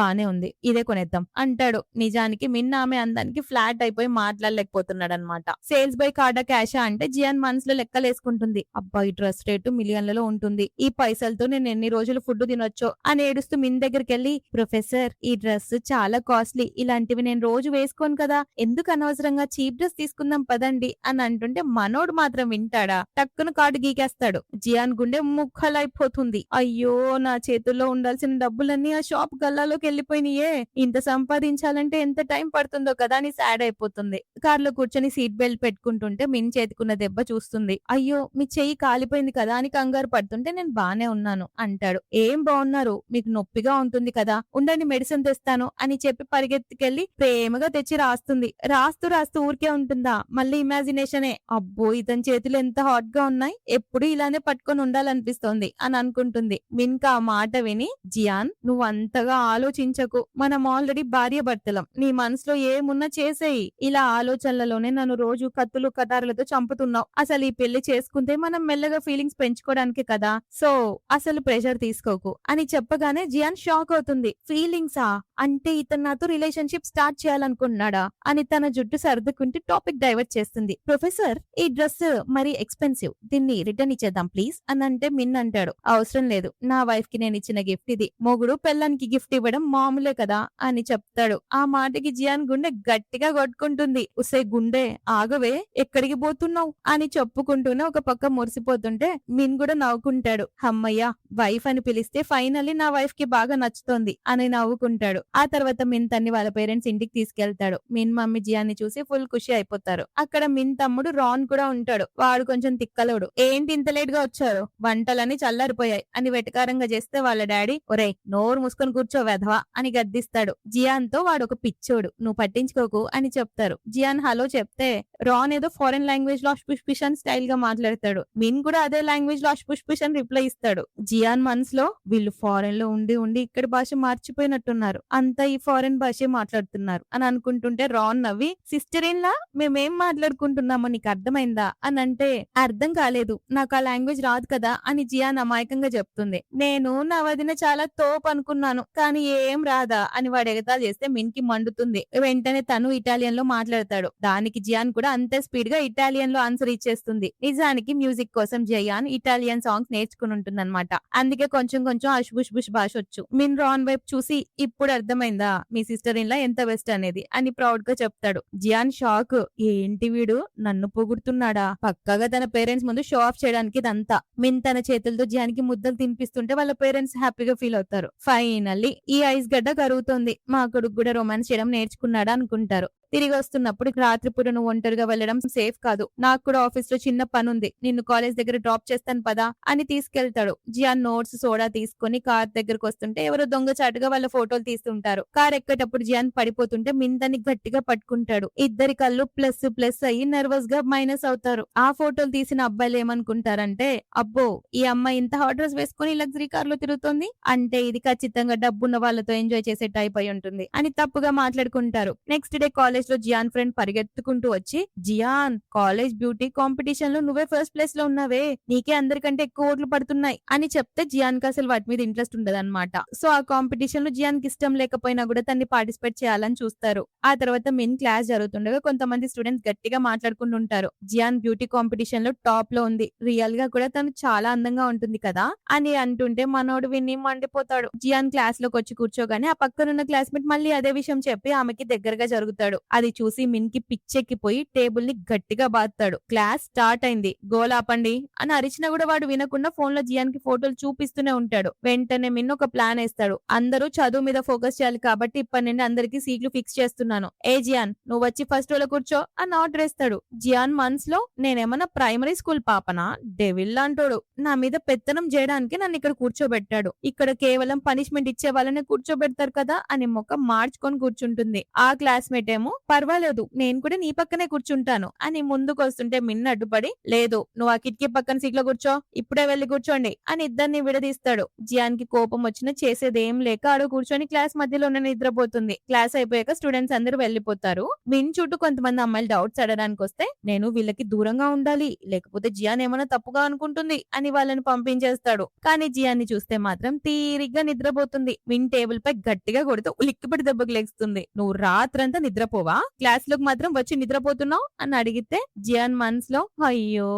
బానే ఉంది, ఇదే కొనేద్దాం అంటాడు. నిజానికి మిన్ ఆమె అందానికి ఫ్లాట్ అయిపోయి మాట్లాడలేకపోతున్నాడు అనమాట. సేల్స్ బాయ్ కార్డా క్యాషా అంటే జియాన్ మనసులో లెక్కలేసుకుంటుంది. అబ్బాయి డ్రెస్ రేటు మిలియన్లలో ఉంటుంది, ఈ పైసలతో నేను ఎన్ని రోజులు ఫుడ్ తినొచ్చో అని ఏడుస్తూ మిన్ దగ్గరికి వెళ్ళి, ప్రొఫెసర్ ఈ డ్రెస్ చాలా కాస్ట్లీ, ఇలాంటివి నేను రోజు వేసుకోను కదా, ఎందుకు అనవసరంగా చీప్ డ్రెస్ తీసుకుందాం పదండి అని అంటుంటే మనోడు మాత్రం వింటాడా, టక్కున కార్డు గీకేస్తాడు. జియాన్ గుండె ముక్కలైపోతుంది. అయ్యో, నా చేతుల్లో ఉండాల్సిన డబ్బులన్నీ ఆ షాప్ గల్లాలోకి వెళ్ళిపోయినాయే, ఇంత సంపాదించాలంటే ఎంత టైం పడుతుందో కదా అని సాడ్ అయిపోతుంది. కార్లో కూర్చొని సీట్ బెల్ట్ పెట్టుకుంటుంటే మిన్ చేతికున్న దెబ్బ చూస్తుంది. అయ్యో మీ చెయ్యి కాలిపోయింది కదా అని కంగారు పడుతుంటే నేను బానే ఉన్నాను అంటాడు. ఏం బాగున్నారు, మీకు నొప్పిగా ఉంటుంది కదా, ఉండండి మెడిసిన్ తెస్తాను అని చెప్పి పరిగెత్తుకెళ్లి ప్రేమగా తెచ్చి రాస్తుంది. రాస్తూ రాస్తూ ఊరికే ఉంటుందా, మళ్ళీ ఇమాజినేషనే. అబ్బో ఇతని చేతులు ఎంత హాట్ గా ఉన్నాయి, ఎప్పుడు ఇలానే పట్టుకొని ఉండాలనిపిస్తోంది అని అనుకుంటుంది. మిన్కా ఆ మాట విని, జియాన్ నువ్వు అంతగా ఆలోచించకు, మనం ఆల్రెడీ భార్య భర్తలం, నీ మనసులో ఏమున్నా చేసేయి, ఇలా ఆలోచనలలోనే నన్ను రోజు కత్తులు కటారులతో చంపుతున్నావు, అసలు ఈ పెళ్లి చేసుకుంటే మనం మెల్లగా ఫీలింగ్స్ పెంచుకోవడానికి కదా, సో అసలు ప్రెషర్ తీసుకోకు అని చెప్పగానే జియాన్ షాక్ అవుతుంది. ఫీలింగ్సా అంటే ఇతను నాతో రిలేషన్షిప్ స్టార్ట్ చేయాలనుకుంటున్నాడా అని తన జుట్టు సర్దుకుంటూ టాపిక్ డైవర్ట్ చేస్తుంది. ప్రొఫెసర్ ఈ డ్రెస్ మరి ఎక్స్పెన్సివ్, దీన్ని రిటర్న్ ఇచ్చేద్దాం ప్లీజ్ అని అంటే మిన్ అంటాడు, అవసరం లేదు, నా వైఫ్ కి నేను ఇచ్చిన గిఫ్ట్ ఇది, మొగుడు పెళ్ళానికి గిఫ్ట్ ఇవ్వడం మామూలే కదా అని చెప్తాడు. ఆ మాటకి జియాన్ గుండె గట్టిగా కొట్టుకుంటుంది. ఉసే గుండె ఆగవే, ఎక్కడికి పోతున్నావు అని చెప్పుకుంటూనే ఒక పక్క మురిసిపోతుంటే మిన్ కూడా నవ్వుకుంటాడు. అమ్మయ్యా, వైఫ్ అని పిలిస్తే ఫైనల్లీ నా వైఫ్ కి బాగా నచ్చుతోంది అని నవ్వుకుంటాడు. ఆ తర్వాత మిన్ తన్ని వాళ్ళ పేరెంట్స్ ఇంటికి తీసుకెళ్తాడు. మిన్ మమ్మీ జియాన్ని చూసి ఫుల్ ఖుషి అయిపోతారు. అక్కడ మిన్ తమ్ముడు రాన్ కూడా ఉంటాడు. వాడు కొంచెం తిక్కలోడు. ఏంటి ఇంత లేట్ గా వచ్చారు, వంటలని చల్లారిపోయాయి అని వెటకారంగా చేస్తే వాళ్ళ డాడీ, ఒరేయ్ నోరు మూసుకొని కూర్చో వెధవా అని గద్దిస్తాడు. జియాన్ తో వాడు ఒక పిచ్చోడు, నువ్వు పట్టించుకోకు అని చెప్తారు. జియాన్ హలో చెప్తే రాన్ ఏదో ఫారెన్ లాంగ్వేజ్ లో స్పిషన్ స్టైల్ గా మాట్లాడుతూ మాట్లాడతాడు. మిన్ కూడా అదే లాంగ్వేజ్ లో అష్ పుష్ పుష్ అని రిప్లై ఇస్తాడు. జియాన్ మనసులో వీళ్ళు ఫారెన్ లో ఉండి ఉండి ఇక్కడ భాష మార్చిపోయినట్టున్నారు, అంతా ఈ ఫారెన్ భాషే మాట్లాడుతున్నారు అని అనుకుంటుంటే రాన్ నవ్వి, సిస్టర్ ఇన్ లా మేమేం మాట్లాడుకుంటున్నామో నీకు అర్థమైందా అని అంటే, అర్థం కాలేదు, నాకు ఆ లాంగ్వేజ్ రాదు కదా అని జియాన్ అమాయకంగా చెప్తుంది. నేను నా వదిన చాలా తోపు అనుకున్నాను, కానీ ఏం రాదా అని వాడు ఎగతాళి చేస్తే మిన్ కి మండుతుంది. వెంటనే తను ఇటాలియన్ లో మాట్లాడతాడు. దానికి జియాన్ కూడా అంతే స్పీడ్ గా ఇటాలియన్ లో ఆన్సర్ ఇచ్చేస్తుంది. నిజానికి మ్యూజిక్ కోసం జియాన్ ఇటాలియన్ సాంగ్స్ నేర్చుకుని ఉంటుందన్నమాట. అందుకే కొంచెం కొంచెం అష్ బుష్ బుష్ భాష వచ్చు. మిన్ రాన్ వైపు చూసి, ఇప్పుడు అర్థమైందా మీ సిస్టర్ ఇన్ లా ఎంత బెస్ట్ అనేది అని ప్రౌడ్ గా చెప్తాడు. జియాన్ షాక్, ఏంటి వీడు నన్ను పొగుడుతున్నాడా, పక్కగా తన పేరెంట్స్ ముందు షో ఆఫ్ చేయడానికి ఇదంతా. మిన్ తన చేతులతో జియాన్ కి ముద్దలు తినిపిస్తుంటే వాళ్ళ పేరెంట్స్ హ్యాపీగా ఫీల్ అవుతారు. ఫైనల్లీ ఈ ఐస్ గడ్డ కరుగుతోంది, మా కొడుకు కూడా రొమాన్స్ చేయడం నేర్చుకున్నాడా అనుకుంటారు. తిరిగి వస్తున్నప్పుడు రాత్రిపూట నువ్వు ఒంటరిగా వెళ్ళడం సేఫ్ కాదు, నాకు కూడా ఆఫీస్ లో చిన్న పని ఉంది, నిన్ను కాలేజ్ దగ్గర డ్రాప్ చేస్తాను పదా అని తీసుకెళ్తాడు. జియాన్ నోట్స్ సోడా తీసుకుని కార్ దగ్గరకు వస్తుంటే ఎవరో దొంగచాటుగా వాళ్ళ ఫోటోలు తీస్తుంటారు. కార్ ఎక్కేటప్పుడు జియాన్ పడిపోతుంటే మిన్ దాన్ని గట్టిగా పట్టుకుంటాడు. ఇద్దరి కళ్ళు ప్లస్ ప్లస్ అయ్యి నర్వస్ గా మైనస్ అవుతారు. ఆ ఫోటోలు తీసిన అబ్బాయిలు ఏమనుకుంటారంటే, అబ్బో ఈ అమ్మాయి ఇంత హాట్ డ్రెస్ వేసుకుని లగ్జరీ కార్ లో తిరుగుతుంది అంటే ఇది ఖచ్చితంగా డబ్బున్న వాళ్ళతో ఎంజాయ్ చేసే టైప్ అయి ఉంటుంది అని తప్పుగా మాట్లాడుకుంటారు. నెక్స్ట్ డే కాలేజ్ లో జియాన్ ఫ్రెండ్ పరిగెత్తుకుంటూ వచ్చి, జియాన్ కాలేజ్ బ్యూటీ కాంపిటీషన్ లో నువ్వే ఫస్ట్ ప్లేస్ లో ఉన్నావే, నీకే అందరికంటే ఎక్కువ ఓట్లు పడుతున్నాయి అని చెప్తే జియాన్ కి అసలు వాటి మీద ఇంట్రెస్ట్ ఉండదు అనమాట. సో ఆ కాంపిటీషన్ లో జియాన్ కి ఇష్టం లేకపోయినా కూడా తన్ని పార్టిసిపేట్ చేయాలని చూస్తారు. ఆ తర్వాత మిన్ క్లాస్ జరుగుతుండగా కొంతమంది స్టూడెంట్స్ గట్టిగా మాట్లాడుకుంటుంటారు, జియాన్ బ్యూటీ కాంపిటీషన్ లో టాప్ లో ఉంది, రియల్ గా కూడా తను చాలా అందంగా ఉంటుంది కదా అని అంటుంటే మనోడు విని మండిపోతాడు. జియాన్ క్లాస్ లోకి వచ్చి కూర్చోగానే ఆ పక్కనున్న క్లాస్మేట్ మళ్ళీ అదే విషయం చెప్పి ఆమెకి దగ్గరగా జరుగుతాడు. అది చూసి మిన్ కి పిచ్చెక్కిపోయి టేబుల్ ని గట్టిగా బాదుతాడు. క్లాస్ స్టార్ట్ అయింది, గోల్ ఆపండి అని అరిచినా కూడా వాడు వినకుండా ఫోన్ లో జియాన్ కి ఫోటోలు చూపిస్తూనే ఉంటాడు. వెంటనే మిన్ ఒక ప్లాన్ వేస్తాడు. అందరూ చదువు మీద ఫోకస్ చేయాలి కాబట్టి ఇప్పటి నుండి అందరికి సీట్లు ఫిక్స్ చేస్తున్నాను, ఏ జియాన్ నువ్వు వచ్చి ఫస్ట్ రోలో కూర్చో అని ఆర్డర్ వేస్తాడు. జియాన్ మనసులో, నేనేమన్నా ప్రైమరీ స్కూల్ పాపనా, డెవిల్ అంటాడు, నా మీద పెత్తనం చేయడానికి నన్ను ఇక్కడ కూర్చోబెట్టాడు, ఇక్కడ కేవలం పనిష్మెంట్ ఇచ్చే వాళ్ళనే కూర్చోబెడతారు కదా అని ముఖం మార్చుకొని కూర్చుంటుంది. ఆ క్లాస్మేట్ ఏమో, పర్వాలేదు నేను కూడా నీ పక్కనే కూర్చుంటాను అని ముందుకు వస్తుంటే మిన్ అడ్డుపడి, లేదు నువ్వు ఆ కిటికీ పక్కన సీట్ లో కూర్చో, ఇప్పుడే వెళ్లి కూర్చోండి అని ఇద్దరిని విడదీస్తాడు. జియాన్ కి కోపం వచ్చినా చేసేదేం లేక ఆడు కూర్చొని క్లాస్ మధ్యలోనే నిద్రపోతుంది. క్లాస్ అయిపోయాక స్టూడెంట్స్ అందరూ వెళ్లిపోతారు. మిన్ చుట్టూ కొంతమంది అమ్మాయిలు డౌట్స్ అడగడానికి వస్తే, నేను వీళ్ళకి దూరంగా ఉండాలి లేకపోతే జియాన్ ఏమైనా తప్పుగా అనుకుంటుంది అని వాళ్ళని పంపించేస్తాడు. కానీ జియాన్ ని చూస్తే మాత్రం తీరిగ్గా నిద్రపోతుంది. మిన్ టేబుల్ పై గట్టిగా కొడితే ఉలిక్కిపడి దెబ్బకి లేస్తుంది. నువ్వు రాత్రంతా నిద్రపోవా, క్లాస్ లోకి మాత్రం వచ్చి నిద్రపోతున్నావు అని అడిగితే జియాన్ మనసులో, అయ్యో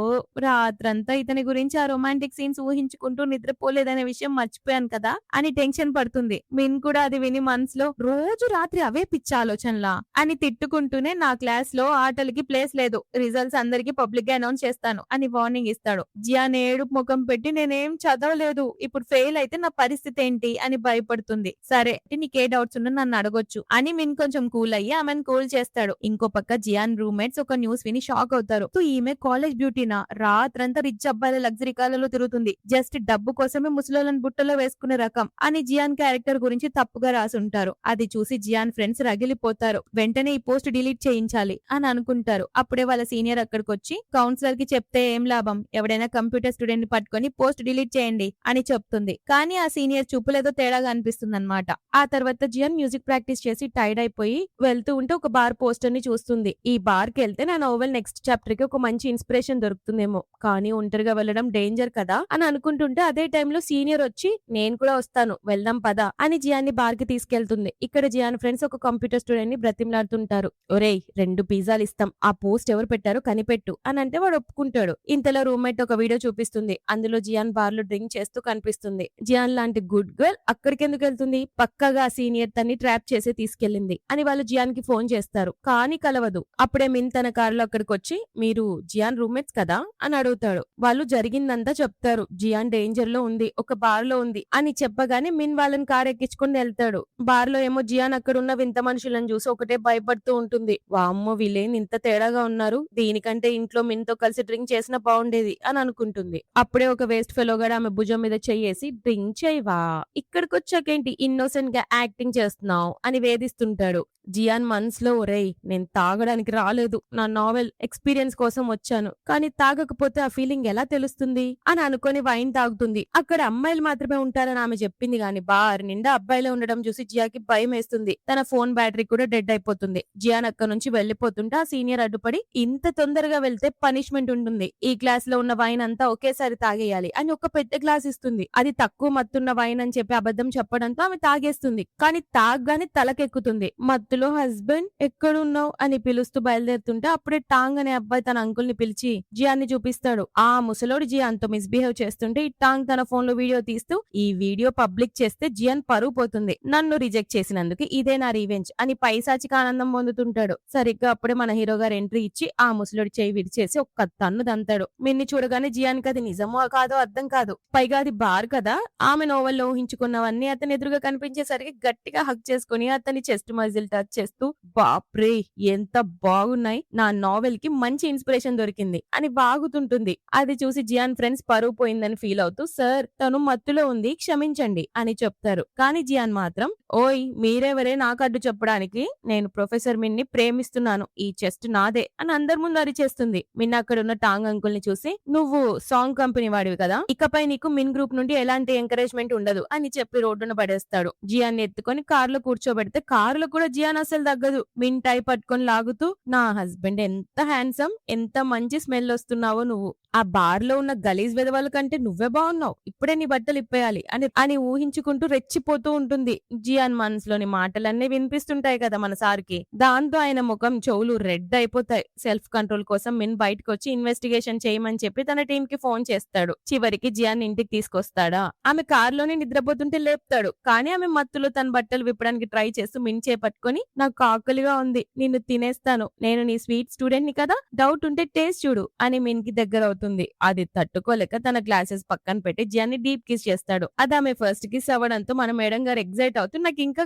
రాత్రంతా ఇతని గురించి ఆ రొమాంటిక్ సీన్స్ ఊహించుకుంటూ నిద్రపోలేదనే విషయం మర్చిపోయాను కదా అని టెన్షన్ పడుతుంది. మిన్ కూడా అది విని మనసులో, రోజు రాత్రి అవే పిచ్చి ఆలోచనలా అని తిట్టుకుంటూనే, నా క్లాస్ లో ఆటలకి ప్లేస్ లేదు, రిజల్ట్స్ అందరికి పబ్లిక్ గా అనౌన్స్ చేస్తాను అని వార్నింగ్ ఇస్తాడు. జియాన్ ఏడుపు ముఖం పెట్టి, నేనేం చదవలేదు, ఇప్పుడు ఫెయిల్ అయితే నా పరిస్థితి ఏంటి అని భయపడుతుంది. సరే నీకే డౌట్స్ ఉన్నా నన్ను అడగొచ్చు అని మిన్ కొంచెం కూల్ అయ్యి ఆమెను కూల్ చేస్తాడు. ఇంకో పక్క జియాన్ రూమ్మేట్స్ ఒక న్యూస్ విని షాక్ అవుతారు. ఈమె కాలేజ్ బ్యూటీనా, రాత్రంతా రిచ్ అబ్బాయిల లగ్జరీ కార్లలో తిరుగుతుంది, జస్ట్ డబ్బు కోసమే ముసలోళ్ళని బుట్టలో వేసుకునే రకం అని జియాన్ క్యారెక్టర్ గురించి తప్పుగా రాసి ఉంటారు. అది చూసి జియాన్ ఫ్రెండ్స్ రగిలిపోతారు. వెంటనే ఈ పోస్ట్ డిలీట్ చేయించాలి అని అనుకుంటారు. అప్పుడే వాళ్ళ సీనియర్ అక్కడికి వచ్చి, కౌన్సిలర్ కి చెప్తే ఏం లాభం, ఎవడైనా కంప్యూటర్ స్టూడెంట్ ని పట్టుకొని పోస్ట్ డిలీట్ చేయండి అని చెప్తుంది. కానీ ఆ సీనియర్ చూపులేదో తేడాగా అనిపిస్తుంది అనమాట. ఆ తర్వాత జియాన్ మ్యూజిక్ ప్రాక్టీస్ చేసి టైర్డ్ అయిపోయి వెళ్తూ ఉంటే ఒక బార్ పోస్టర్ ని చూస్తుంది. ఈ బార్ కి వెళ్తే నా నోవెల్ నెక్స్ట్ చాప్టర్ కి ఒక మంచి ఇన్స్పిరేషన్ దొరుకుతుందేమో, కానీ ఒంటరిగా వెళ్ళడం డేంజర్ కదా అని అనుకుంటుంటే అదే టైంలో సీనియర్ వచ్చి, నేను కూడా వస్తాను వెళ్దాం పదా అని జియాన్ ని బార్ కి తీసుకెళ్తుంది. ఇక్కడ జియాన్ ఫ్రెండ్స్ ఒక కంప్యూటర్ స్టూడెంట్ ని బ్రతిమలాడుతుంటారు. ఒరేయ్ 2 పిజ్జాలు ఇస్తాం, ఆ పోస్ట్ ఎవరు పెట్టారో కనిపెట్టు అని అంటే వాడు ఒప్పుకుంటాడు. ఇంతలో రూమ్మేట్ ఒక వీడియో చూపిస్తుంది. అందులో జియాన్ బార్ లో డ్రింక్ చేస్తూ కనిపిస్తుంది. జియాన్ లాంటి గుడ్ గర్ల్ అక్కడికి ఎందుకు వెళ్తుంది, పక్కగా సీనియర్ తన్ని ట్రాప్ చేసి తీసుకెళ్లింది అని వాళ్ళు జియాన్ కి ఫోన్ చేస్తారు. కానీ కలవదు. అప్పుడే మిన్ తన కారులో అక్కడికి వచ్చి, మీరు జియాన్ రూమ్మేట్స్ కదా అని అడుగుతాడు. వాళ్ళు జరిగిందంతా చెప్తారు. జియాన్ డేంజర్ లో ఉంది, ఒక బార్ లో ఉంది అని చెప్పగానే మిన్ వాళ్ళని కార్ ఎక్కించుకొని వెళ్తాడు. బార్ లో ఏమో జియాన్ అక్కడ ఉన్న వింత మనుషులను చూసి ఒకటే భయపడుతూ ఉంటుంది. వామ్మో వీళ్ళేం ఇంత తేడాగా ఉన్నారు, దీనికంటే ఇంట్లో మిన్ తో కలిసి డ్రింక్ చేసినా బాగుండేది అని అనుకుంటుంది. అప్పుడే ఒక వేస్ట్ ఫెలో గడ ఆమె భుజం మీద చెయ్యేసి, డ్రింక్ చేయవా, ఇక్కడికి వచ్చాకేంటి ఇన్నోసెంట్ గా యాక్టింగ్ చేస్తున్నావు అని వేధిస్తుంటాడు. జియాన్ మనసులో ఒరేయ్ నేను తాగడానికి రాలేదు, నా నావెల్ ఎక్స్పీరియన్స్ కోసం వచ్చాను, కానీ తాగకపోతే ఆ ఫీలింగ్ ఎలా తెలుస్తుంది అని అనుకొని వైన్ తాగుతుంది. అక్కడ అమ్మాయిలు మాత్రమే ఉంటారని ఆమె చెప్పింది గాని బార్ నిండా అబ్బాయిలే ఉండడం చూసి జియాకి భయం వేస్తుంది. తన ఫోన్ బ్యాటరీ కూడా డెడ్ అయిపోతుంది. జియాన్ అక్కడ నుంచి వెళ్లిపోతుంటే ఆ సీనియర్ అడ్డుపడి ఇంత తొందరగా వెళ్తే పనిష్మెంట్ ఉంటుంది, ఈ గ్లాస్ లో ఉన్న వైన్ అంతా ఒకేసారి తాగేయాలి అని ఒక పెద్ద గ్లాస్ ఇస్తుంది. అది తక్కువ మత్తున్న వైన్ అని చెప్పి అబద్ధం చెప్పడంతో ఆమె తాగేస్తుంది. కానీ తాగ్గానే తలకెక్కుతుంది. మత్తులో హస్బెండ్ ఎక్కడున్నావు అని పిలుస్తూ బయలుదేరుతుంటే అప్పుడే టాంగ్ అనే అబ్బాయి తన అంకుల్ ని పిలిచి జియాన్ని చూపిస్తాడు. ఆ ముసలోడు జియాన్ తో మిస్బిహేవ్ చేస్తుంటే ఈ టాంగ్ తన ఫోన్ లో వీడియో తీస్తూ ఈ వీడియో పబ్లిక్ చేస్తే జియాన్ పరువు పోతుంది, నన్ను రిజెక్ట్ చేసినందుకు ఇదే నా రివెంజ్ అని పైశాచిక ఆనందం పొందుతుంటాడు. సరిగ్గా అప్పుడే మన హీరో గారు ఎంట్రీ ఇచ్చి ఆ ముసలోడి చేయి విరిచేసి ఒక్క తన్ను దంతాడు. మిన్ని చూడగానే జియాన్కి అది నిజమో కాదో అర్థం కాదు. పైగా అది బార్ కదా, ఆమె నోవెల్లో ఊహించుకున్నవన్నీ అతని ఎదురుగా కనిపించేసరికి గట్టిగా హక్ చేసుకుని అతని చెస్ట్ మజిల్ టచ్ చేస్తూ బాప్రే ఎంత బాగున్నాయి, నా నావెల్ కి మంచి ఇన్స్పిరేషన్ దొరికింది అని బాగుతుంటుంది. అది చూసి జియాన్ ఫ్రెండ్స్ పరువు పోయిందని ఫీల్ అవుతూ సార్ తను మత్తులో ఉంది క్షమించండి అని చెప్తారు. కానీ జియాన్ మాత్రం ఓయ్ మీరెవరే నాకు అడ్డు చెప్పడానికి, నేను ప్రొఫెసర్ మిన్ని ప్రేమిస్తున్నాను, ఈ చెస్ట్ నాదే అని అందరి ముందు అరిచేస్తుంది. మిన్ అక్కడ ఉన్న టాంగ్ అంకుల్ ని చూసి నువ్వు సాంగ్ కంపెనీ వాడివి కదా, ఇకపై నీకు మిన్ గ్రూప్ నుండి ఎలాంటి ఎంకరేజ్మెంట్ ఉండదు అని చెప్పి రోడ్డున పడేస్తాడు. జియాన్ ఎత్తుకొని కారులో కూర్చోబెడితే కారులో కూడా జియాన్ అసలు తగ్గదు. మిన్ టై పట్టుకొని లాగుతూ నా హస్బెండ్ ఎంత హ్యాండ్సమ్, ఎంత మంచి స్మెల్ వస్తున్నావో నువ్వు, ఆ బార్ లో ఉన్న గలీజ్ వెదవాళ్ళ కంటే నువ్వే బాగున్నావు, ఇప్పుడే నీ బట్టలు ఇప్పేయాలి అని ఊహించుకుంటూ రెచ్చిపోతూ ఉంటుంది. జియాన్ మనసులోని మాటలన్నీ వినిపిస్తుంటాయి కదా మన సార్కి. దాంతో ఆయన ముఖం చెవులు రెడ్ అయిపోతాయి. సెల్ఫ్ కంట్రోల్ కోసం మిన్ బయటకు వచ్చి ఇన్వెస్టిగేషన్ చేయమని చెప్పి తన టీం కి ఫోన్ చేస్తాడు. చివరికి జియాన్ ఇంటికి తీసుకొస్తాడా, ఆమె కారులోనే నిద్రపోతుంటే లేపుతాడు. కానీ ఆమె మత్తులో తన బట్టలు విప్పడానికి ట్రై చేస్తూ మిన్ చేపట్టుకొని నాకు ఆకలిగా ఉంది, నిన్ను తినేస్తాను, నేను నీ స్వీట్ స్టూడెంట్ ని కదా, డౌట్ ఉంటే టేస్ట్ చూడు అని మిన్ కి దగ్గర అవుతుంది. అది తట్టుకోలేక తన గ్లాసెస్ పక్కన పెట్టి జియాన్ని డీప్ కిస్ చేస్తాడు. అది ఆమె ఫస్ట్ కిస్ అవ్వడంతో మన మేడం గారు ఎగ్జైట్ అవుతూ నాకు ఇంకా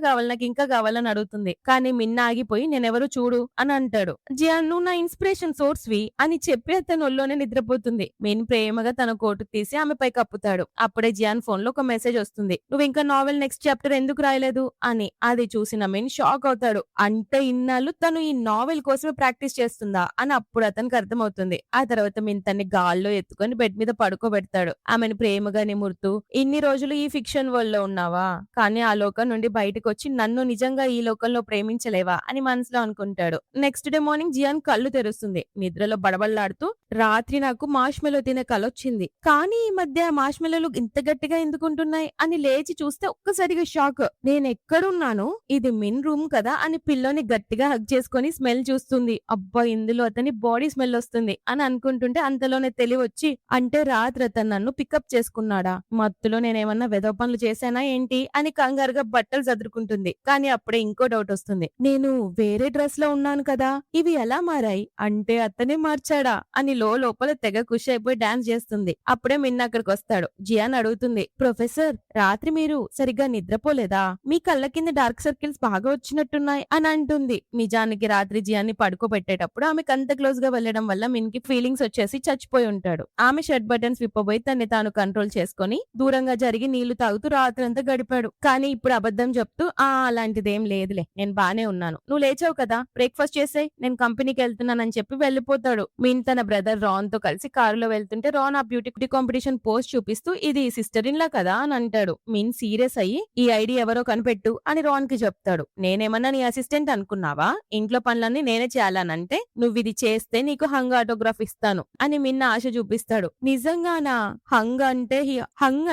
కావాలని అడుగుతుంది. కానీ మిన్న ఆగిపోయి నేనెవరు చూడు అని అంటాడు. జియాన్ నువ్వు నా ఇన్స్పిరేషన్ సోర్స్ వి అని చెప్పి అతను ఒళ్ళోనే నిద్రపోతుంది. మిన్ ప్రేమగా తన కోటు తీసి ఆమెపై కప్పుతాడు. అప్పుడే జియాన్ ఫోన్ లో ఒక మెసేజ్ వస్తుంది, నువ్వు ఇంకా నావెల్ నెక్స్ట్ చాప్టర్ ఎందుకు రాయలేదు అని. అది చూసిన మిన్ షాక్ అవుతాడు. అంటే ఇన్నాళ్ళు తను ఈ నావెల్ కోసమే ప్రాక్టీస్ చేస్తుందా అని అప్పుడు అతనికి అర్థమవుతుంది. ఆ తర్వాత మిన్ తన్ని గాల్లో ఎత్తుకొని బెడ్ మీద పడుకోబెడతాడు. ఆమెను ప్రేమగా నిమురుతూ ఇన్ని రోజులు ఈ ఫిక్షన్ వరల్డ్ లో ఉన్నావా, కానీ ఆ లోకం నుండి బయటకు వచ్చి నన్ను నిజంగా ఈ లోకంలో ప్రేమించలేవా అని మనసులో అనుకుంటాడు. నెక్స్ట్ డే మార్నింగ్ జియాన్ కళ్ళు తెరుస్తుంది. నిద్రలో బడబడలాడుతూ రాత్రి నాకు మార్ష్మెలో తినే కలొచ్చింది, కానీ ఈ మధ్య మార్ష్మెలలు ఇంత గట్టిగా ఎందుకుంటున్నాయి అని లేచి చూస్తే ఒక్కసారిగా షాక్. నేను ఎక్కడున్నాను, ఇది మిన్ రూమ్ కదా అని పిల్లోని గట్టిగా హగ్ చేసుకొని స్మెల్ చూస్తుంది. అబ్బా ఇందులో అతని బాడీ స్మెల్ వస్తుంది అని అనుకుంటుంటే అంతలోనే తెలివొచ్చి అంటే రాత్రి అతను నన్ను పికప్ చేసుకున్నాడా, మత్తులో నేనేమన్నా వెధవ పనులు చేశానా ఏంటి అని కంగారుగా బట్టలు సదురుకుంటుంది. కానీ అప్పుడే ఇంకో డౌట్ వస్తుంది, నేను వేరే డ్రెస్ లో ఉన్నాను కదా, ఇవి ఎలా మారాయి, అంటే అతనే మార్చాడా అని లోపల తెగ ఖుషి అయిపోయి డాన్స్ చేస్తుంది. అప్పుడే మిన్న అక్కడికి వస్తాడు. జియాన్ అడుగుతుంది, ప్రొఫెసర్ రాత్రి మీరు సరిగ్గా నిద్రపోలేదా, మీ కళ్ళ కింద డార్క్ సర్కిల్స్ బాగా వచ్చినట్టున్నాయి అని అంటుంది. నిజానికి రాత్రి జియాన్ని పడుకోబెట్టేటప్పుడు ఆమెకు అంత క్లోజ్ గా వెళ్లడం వల్ల మిన్ కి ఫీలింగ్స్ వచ్చేసి చచ్చిపోయి ఉంటాడు. ఆమె షర్ట్ బటన్స్ విప్పబోయి తన్ని తాను కంట్రోల్ చేసుకుని దూరంగా జరిగి నీళ్లు తాగుతూ రాత్రంతా గడిపాడు. కానీ ఇప్పుడు అబద్ధం చెప్తూ అలాంటిదేం లేదులే, నేను బానే ఉన్నాను, నువ్వు లేచావు కదా బ్రేక్ఫాస్ట్ చేసేయ్, నేను కంపెనీకి వెళ్తున్నానని చెప్పి వెళ్లిపోతాడు. మిన్ తన బ్రదర్ రాన్ తో కలిసి కారులో వెళ్తుంటే రాన్ ఆ బ్యూటీ కాంపిటీషన్ పోస్ట్ చూపిస్తూ ఇది సిస్టర్ ఇన్ లా కదా అని అంటాడు. మిన్ సీరియస్ అయ్యి ఈ ఐడి ఎవరో కనిపెట్టు అని రాన్ కి చెప్తాడు. నేనేమన్నా నీ అసిస్టెంట్ అనుకున్నావా, ఇంట్లో పనులన్నీ నేనే చేయాలనంటే నువ్వు ఇది చేస్తే నీకు హంగ్ ఆటోగ్రాఫ్ ఇస్తాను అని మిన్న ఆశ చూపిస్తాడు. నిజంగానా, హంగ్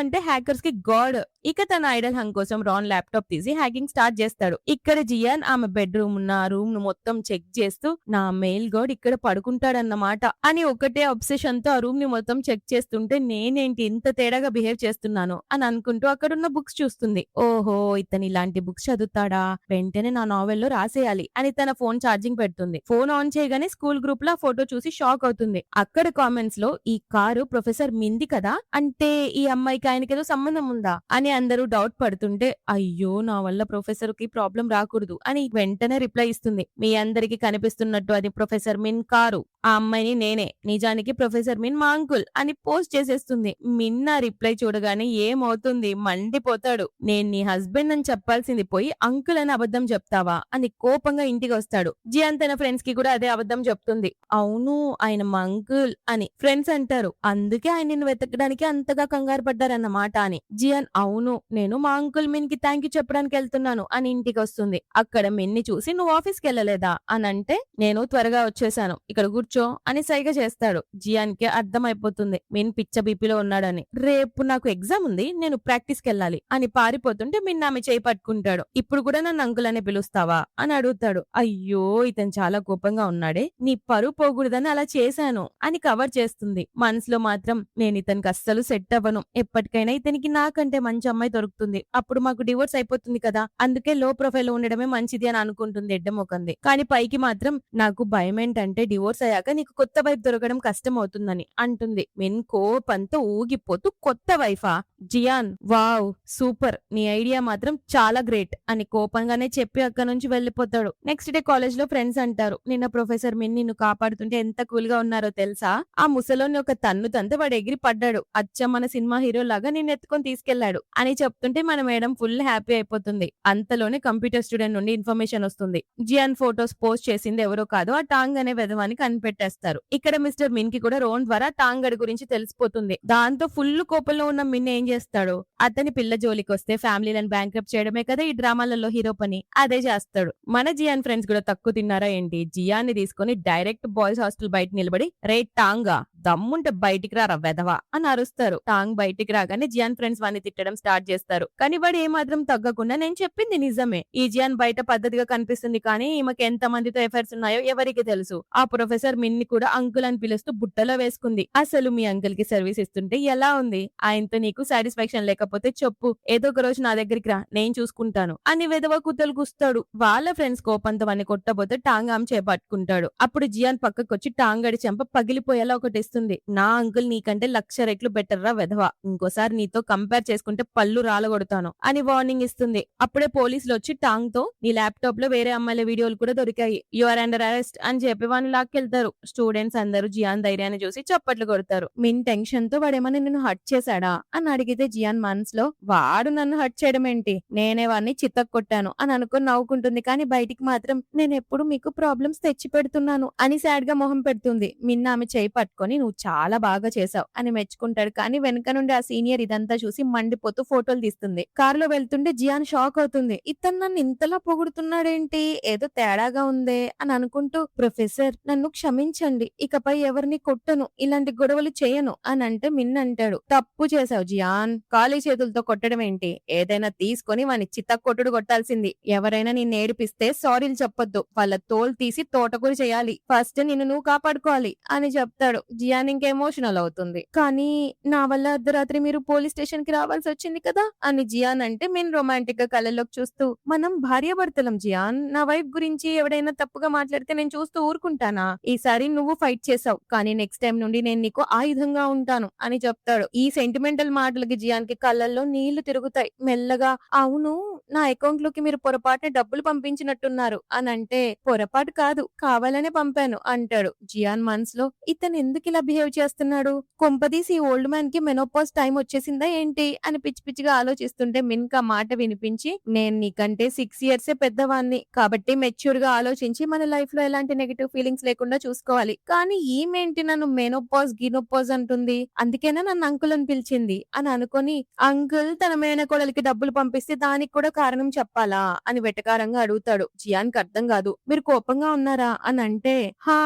అంటే హ్యాకర్స్ కి గాడ్. ఇక తన ఐడల్ హంగ్ కోసం రాన్ ల్యాప్టాప్ తీసి హ్యాకింగ్ స్టార్ట్ చేస్తాడు. ఇక్కడ జియాన్ ఆమె బెడ్రూమ్ ఉన్న రూమ్ ను మొత్తం చెక్ చేస్తూ నా మెయిల్ గాడ్ ఇక్కడ పడుకుంటాడన్నమాట అని ఒకటే అబ్సెషన్ తో ఆ రూమ్ ని మొత్తం చెక్ చేస్తుంటే నేనేంటి ఇంత తేడాగా బిహేవ్ చేస్తున్నాను అని అనుకుంటూ అక్కడున్న బుక్స్ చూస్తుంది. ఓహో ఇతను ఇలాంటి బుక్స్ చదువుతాడా, వెంటనే నా నావెల్లో రాసేయాలి అని తన ఫోన్ ఛార్జింగ్ పెడుతుంది. ఫోన్ ఆన్ చేయగానే స్కూల్ గ్రూప్ లో ఫోటో చూసి షాక్ అవుతుంది. అక్కడ కామెంట్స్ లో ఈ కారు ప్రొఫెసర్ మింది కదా, అంటే ఈ అమ్మాయికి ఆయనకేదో సంబంధం ఉందా అని అందరూ డౌట్ పడుతుంటే అయ్యో నా వల్ల ప్రొఫెసర్ కి ప్రాబ్లం రాకూడదు అని వెంటనే రిప్లై ఇస్తుంది. మీ అందరికి కనిపిస్తున్నట్టు అది ప్రొఫెసర్ మిన్ కారు, ఆ అమ్మాయిని నేనే, నిజానికి ప్రొఫెసర్ మిన్ మా అంకుల్ అని పోస్ట్ చేసేస్తుంది. మిన్న రిప్లై చూడగానే ఏమవుతుంది, మండిపోతాడు. నేను నీ హస్బెండ్ అని చెప్పాల్సింది పోయి అంకుల్ అని అబద్ధం చెప్తావా పిలుస్తావా అని కోపంగా ఇంటికి వస్తాడు. జియాన్ తన ఫ్రెండ్స్ కి కూడా అదే అబద్ధం చెప్తుంది. అవును ఆయన మా అంకుల్ అని ఫ్రెండ్స్ అంటారు. అందుకే ఆయన నిన్ను వెతకడానికి అంతగా కంగారు పడ్డారన్నమాట అని. జియాన్ అవును నేను మా అంకుల్ మిన్ కి థ్యాంక్ యూ చెప్పడానికి వెళ్తున్నాను అని ఇంటికి వస్తుంది. అక్కడ మిన్ని చూసి నువ్వు ఆఫీస్ కి వెళ్ళలేదా అని అంటే నేను త్వరగా వచ్చేసాను ఇక్కడ కూర్చో అని సైగ చేస్తాడు. జియాన్ కి అర్థమైపోతుంది మిన్ పిచ్చ బీపీలో ఉన్నాడని. రేపు నాకు ఎగ్జామ్ ఉంది నేను ప్రాక్టీస్ కి వెళ్ళాలి అని పారిపోతుంటే మిన్ ఆమె చేయి పట్టుకుంటాడు. ఇప్పుడు కూడా నన్ను అంకుల్ అనే పిలుస్తావా అని అడుగుతాడు. అయ్యో ఇతను చాలా కోపంగా ఉన్నాడే నీ పరువు పోకూడదని అలా చేశాను అని కవర్ చేస్తుంది. మనసులో మాత్రం నేను ఇతనికి అస్సలు సెట్ అవ్వను. ఎప్పటికైనా ఇతనికి నాకంటే మంచి అమ్మాయి దొరుకుతుంది. అప్పుడు మాకు డివోర్స్ అయిపోతుంది కదా అందుకే లో ప్రొఫైల్ ఉండడమే మంచిది అని అనుకుంటుంది ఎడ్డమొకంది. కానీ పైకి మాత్రం నాకు భయం ఏంటంటే డివోర్స్ అయ్యాక నీకు కొత్త వైఫ్ దొరకడం కష్టం అవుతుందని అంటుంది. మిన్ కోపంతో ఊగిపోతూ కొత్త వైఫా జియాన్ వావ్ సూపర్ నీ ఐడియా మాత్రం చాలా గ్రేట్ అని కోపంగానే చెప్పి అక్కడ నుంచి వెళ్లిపోతాడు. నెక్స్ట్ డే కాలేజ్ లో ఫ్రెండ్స్ అంటారు నిన్న ప్రొఫెసర్ మిన్ నిన్ను కాపాడుతుంటే ఎంత కూల్ గా ఉన్నారో తెలుసా ఆ ముసలోని ఒక తన్ను తంతే వాడు ఎగిరి పడ్డాడు. అచ్చం మన సినిమా హీరో లాగా నిన్ను ఎత్తుకొని తీసుకెళ్లాడు అని చెప్తుంటే మన మేడం ఫుల్ హ్యాపీ అయిపోతుంది. అంతలోనే కంప్యూటర్ స్టూడెంట్ నుండి ఇన్ఫర్మేషన్ వస్తుంది. జియాన్ ఫోటోస్ పోస్ట్ చేసింది ఎవరో కాదు ఆ టాంగ్ అనే వెధవాన్ని కనిపెట్టేస్తారు. ఇక్కడ మిస్టర్ మిన్ కి కూడా రోన్ ద్వారా టాంగ్ గడి గురించి తెలిసిపోతుంది. దాంతో ఫుల్ కోపంలో ఉన్న మిన్ ఏం చేస్తాడు అతని పిల్ల జోలికి వస్తే ఫ్యామిలీలను బ్యాంక్రప్ట్ చేయడమే కదా ఈ డ్రామాలలో హీరో పని అదే చేస్తాడు. మన జియాన్ ఫ్రెండ్స్ కూడా తక్కువ తిన్నారా ఏంటి జియాన్ ని తీసుకుని డైరెక్ట్ బాయ్స్ హాస్టల్ బయట నిలబడి రే టాంగా దమ్ముంటే బయటికి రారా వెధవా అని అరుస్తారు. టాంగ్ బయటికి రాగానే జియాన్ ఫ్రెండ్స్ వాడిని తిట్టడం స్టార్ట్ చేస్తారు. కానీ వాడు ఏమాత్రం తగ్గకుండా నేను చెప్పింది నిజమే ఈ జియాన్ బయట పద్ధతిగా కనిపిస్తుంది కానీ ఈమెకి ఎంత మందితో ఎఫైర్స్ ఉన్నాయో ఎవరికి తెలుసు. ఆ ప్రొఫెసర్ మిన్ని కూడా అంకుల్ అని పిలుస్తూ బుట్టలో వేసుకుంది. అసలు మీ అంకుల్ కి సర్వీస్ ఇస్తుంటే ఎలా ఉంది ఆయనతో నీకు సాటిస్ఫాక్షన్ లేకపోతే చెప్పు ఏదో ఒక రోజు నా దగ్గరికి రా నేను చూసుకుంటాను అని వెధవ కుతలు కూస్తాడు. వాళ్ళ ఫ్రెండ్స్ కోపంతో వాడిని కొట్టబోతే టాంగ్ ఆమె చేపట్టుకుంటాడు. అప్పుడు జియాన్ పక్కకొచ్చి టాంగ్ గడి చెంప పగిలిపోయేలా ఒకటి ఇస్తుంది. నా అంకుల్ నీకంటే 1,00,000 రెట్లు బెటర్ రా వెధవా ఇంకోసారి నీతో కంపేర్ చేసుకుంటే పళ్ళు రాలగొడతాను అని వార్నింగ్ ఇస్తుంది. అప్పుడే పోలీసులు వచ్చి టాంగ్ తో నీ ల్యాప్టాప్ లో వేరే అమ్మాయిల వీడియోలు కూడా దొరికాయి యు ఆర్ అండర్ అరెస్ట్ అని చెప్పి వాడిని లాక్కెళ్తారు. స్టూడెంట్స్ అందరూ జియాన్ ధైర్యాన్ని చూసి చప్పట్లు కొడతారు. మిన్ టెన్షన్ తో వాడేమన్నా నిన్ను హర్ట్ చేశాడా అని అడిగితే జియాన్ మనసులో వాడు నన్ను హర్ట్ చేయడం ఏంటి నేనే వాడిని చితక్ కొట్టాను అని అనుకుని నవ్వుకుంటుంది. కానీ బయటికి మాత్రం నేను ఎప్పుడు మీకు ప్రాబ్లమ్స్ తెచ్చి పెడుతున్నాను అని సాడ్ గా మొహం పెడుతుంది. మిన్న ఆమె చేయి పట్టుకొని నువ్వు చాలా బాగా చేసావు అని మెచ్చుకుంటాడు. కానీ వెనక నుండి ఆ సీనియర్ ఇదంతా చూసి మండిపోతూ ఫోటోలు తీస్తుంది. కారులో వెళ్తుంటే జియాన్ షాక్ అవుతుంది. ఇతను నన్ను ఇంతలా పొగుడుతున్నాడేంటి ఏదో తేడాగా ఉందే అని అనుకుంటూ ప్రొఫెసర్ నన్ను క్షమించండి ఇకపై ఎవరిని కొట్టను ఇలాంటి గొడవలు చేయను అని అంటే మిన్ అంటాడు తప్పు చేసావు జియాన్ ఖాళీ చేతులతో కొట్టడం ఏంటి ఏదైనా తీసుకొని వాని చిత్త కొట్టుడు కొట్టాల్సింది. ఎవరైనా నిన్ను ఏడిపిస్తే సారీలు చెప్పొద్దు వాళ్ళ తోలు తీసి తోటకూర చేయాలి ఫస్ట్ నిన్ను నువ్వు కాపాడుకోవాలి అని చెప్తాడు. జియాన్ ఇంకా ఎమోషనల్ అవుతుంది. కానీ నా వల్ల అర్ధరాత్రి మీరు పోలీస్ స్టేషన్ కి రావాల్సి వచ్చింది కదా అని జియాన్ అంటే మేము రొమాంటిక్ గా కళ్ళలోకి చూస్తూ మనం భార్యాభర్తలం జియాన్ నా వైఫ్ గురించి ఎవడైనా తప్పుగా మాట్లాడితే నేను చూస్తూ ఊరుకుంటానా ఈసారి నువ్వు ఫైట్ చేసావు కానీ నెక్స్ట్ టైం నుండి నేను నీకు ఆయుధంగా ఉంటాను అని చెప్తాడు. ఈ సెంటిమెంటల్ మాటలకి జియాన్ కి కళ్ళల్లో నీళ్లు తిరుగుతాయి. మెల్లగా అవును నా అకౌంట్ లోకి మీరు పొరపాటున డబ్బులు పంపించినట్టున్నారు అని అంటే పొరపాటు కాదు కావాలనే పంపాను అంటాడు. జియాన్ మనసులో ఇతను ఎందుకు ఇలా బిహేవ్ చేస్తున్నాడు కొంపదీసి ఈ ఓల్డ్ మ్యాన్ కి మెనోపాజ్ టైం వచ్చేసిందా ఏంటి అని పిచ్చి పిచ్చిగా ఆలోచిస్తుంటే మిన్కా మాట వినిపించి నేను నీకంటే 6 years పెద్దవాణ్ణి కాబట్టి మెచ్యూర్ గా ఆలోచించి మన లైఫ్ లో ఎలాంటి నెగటివ్ ఫీలింగ్స్ లేకుండా చూసుకోవాలి. కానీ ఈమెంటి నన్ను మెనోపాజ్ గినోపాజ్ అంటుంది అందుకేనా నన్ను అంకుల్ అని పిలిచింది అని అనుకొని అంకుల్ తన మేనకోడలికి డబ్బులు పంపిస్తే దానికి కూడా కారణం చెప్పాలా అని వెటకారంగా అడుగుతాడు. జియాన్ కి అర్థం కాదు. మీరు కోపంగా ఉన్నారా అని అంటే హా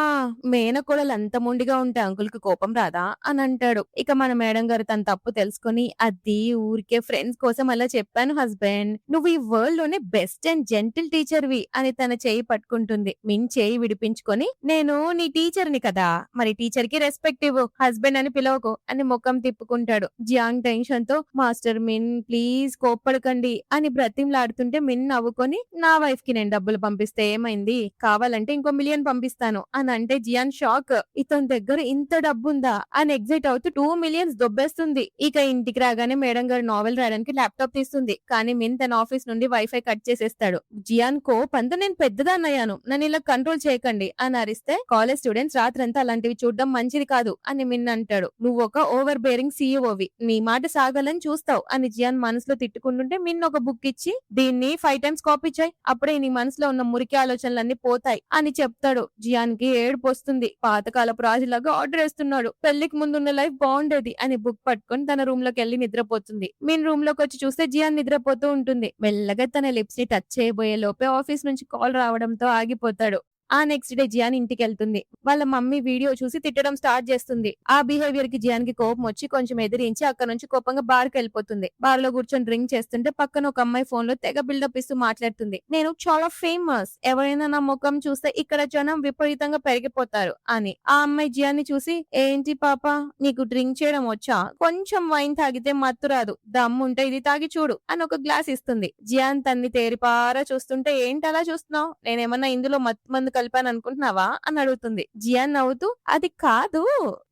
మేనకోడలు అంత మొండిగా ఉంటే అంకుల్ కి కోపం రాదా అని అంటాడు. ఇక మన మేడం గారు తన తప్పు తెలుసుకొని అది ఊరికే ఫ్రెండ్స్ కోసం అలా చెప్పాను హస్బెండ్ నువ్వు ఈ వరల్డ్ లోనే బెస్ట్ అండ్ జెంటిల్ టీచర్ వి అని తన చేయి పట్టుకుంటుంది. మిన్ చేయి విడిపించుకొని నేను నీ టీచర్ ని కదా మరి టీచర్ కి రెస్పెక్ట్ ఇవ్వు హస్బెండ్ అని పిలవకు అని ముఖం తిప్పుకుంటాడు. జియాంగ్ టెన్షన్ తో మాస్టర్ మిన్ ప్లీజ్ కోప్పడకండి అని బ్రతిమలాడుతుంటే మిన్ నవ్వుకొని నా వైఫ్ కి నేను డబ్బులు పంపిస్తే ఏమైంది కావాలంటే ఇంకో 1 million పంపిస్తాను అని అంటే జియాన్ షాక్ ఇతని దగ్గర ఇంత డబ్బుందా అని ఎగ్జైట్ అవుతూ 2 million దొబ్బేస్తుంది. ఇక ఇంటికి రాగానే మేడం గారు నావెల్ రాయడానికి ల్యాప్టాప్ తీస్తుంది. కానీ మిన్ తన ఆఫీస్ నుండి వైఫై కట్ చేసేస్తాడు. జియాన్ కోపంతో నేను పెద్దదాన్నయ్యాను నన్ను ఇలా కంట్రోల్ చేయకండి అని అరిస్తే కాలేజ్ స్టూడెంట్స్ రాత్రంతా అలాంటివి చూడడం మంచిది కాదు అని మిన్ అంటాడు. నువ్వు ఒక ఓవర్ బేరింగ్ సీఈఓవి నీ మాట సాగాలని చూస్తావు అని జియాన్ మనసులో తిట్టుకుంటుంటే మిన్ ఒక బుక్ ఇచ్చి దీన్ని 5 times కాపీ వచ్చాయి, అప్పుడే నీ మనసులో ఉన్న మురికి ఆలోచనలన్నీ పోతాయి అని చెప్తాడు. జియాన్ కి ఏడుపు వస్తుంది. పాతకాలపు రాజులాగా ఆర్డర్ వేస్తున్నాడు. పెళ్లికి ముందున్న లైఫ్ బాగుండేది అని బుక్ పట్టుకొని తన రూమ్ లోకి వెళ్లి నిద్రపోతుంది. మీన్ రూమ్ లోకి వచ్చి చూస్తే జియాన్ నిద్రపోతూ ఉంటుంది. మెల్లగా తన లిప్స్ ని టచ్ చేయబోయే లోపే ఆఫీస్ నుంచి కాల్ రావడంతో ఆగిపోతాడు. ఆ నెక్స్ట్ డే జియాన్ ఇంటికెళ్తుంది. వాళ్ళ మమ్మీ వీడియో చూసి తిట్టడం స్టార్ట్ చేస్తుంది. ఆ బిహేవియర్ కి జియాన్ కి కోపం వచ్చి కొంచెం ఎదిరించి అక్కడ నుంచి కోపంగా బార్ కి వెళ్ళిపోతుంది. బార్ లో కూర్చొని డ్రింక్ చేస్తుంటే పక్కన ఒక అమ్మాయి ఫోన్ లో తెగ బిల్డప్ ఇస్తూ మాట్లాడుతుంది. నేను చాలా ఫేమస్, ఎవరైనా నా ముఖం చూస్తే ఇక్కడ జనం విపరీతంగా పెరిగిపోతారు అని. ఆ అమ్మాయి జియాన్ ని చూసి, ఏంటి పాప, నీకు డ్రింక్ చేయడం వచ్చా? కొంచెం వైన్ తాగితే మత్తు రాదు, దమ్ముంటే ఇది తాగి చూడు అని ఒక గ్లాస్ ఇస్తుంది. జియాన్ తన్ని తేరిపారా చూస్తుంటే, ఏంటి అలా చూస్తున్నావు, నేనేమన్నా ఇందులో మత్తు మందు కలిపాను అనుకుంటున్నావా అని అడుగుతుంది. జియాన్ నవ్వుతూ, అది కాదు,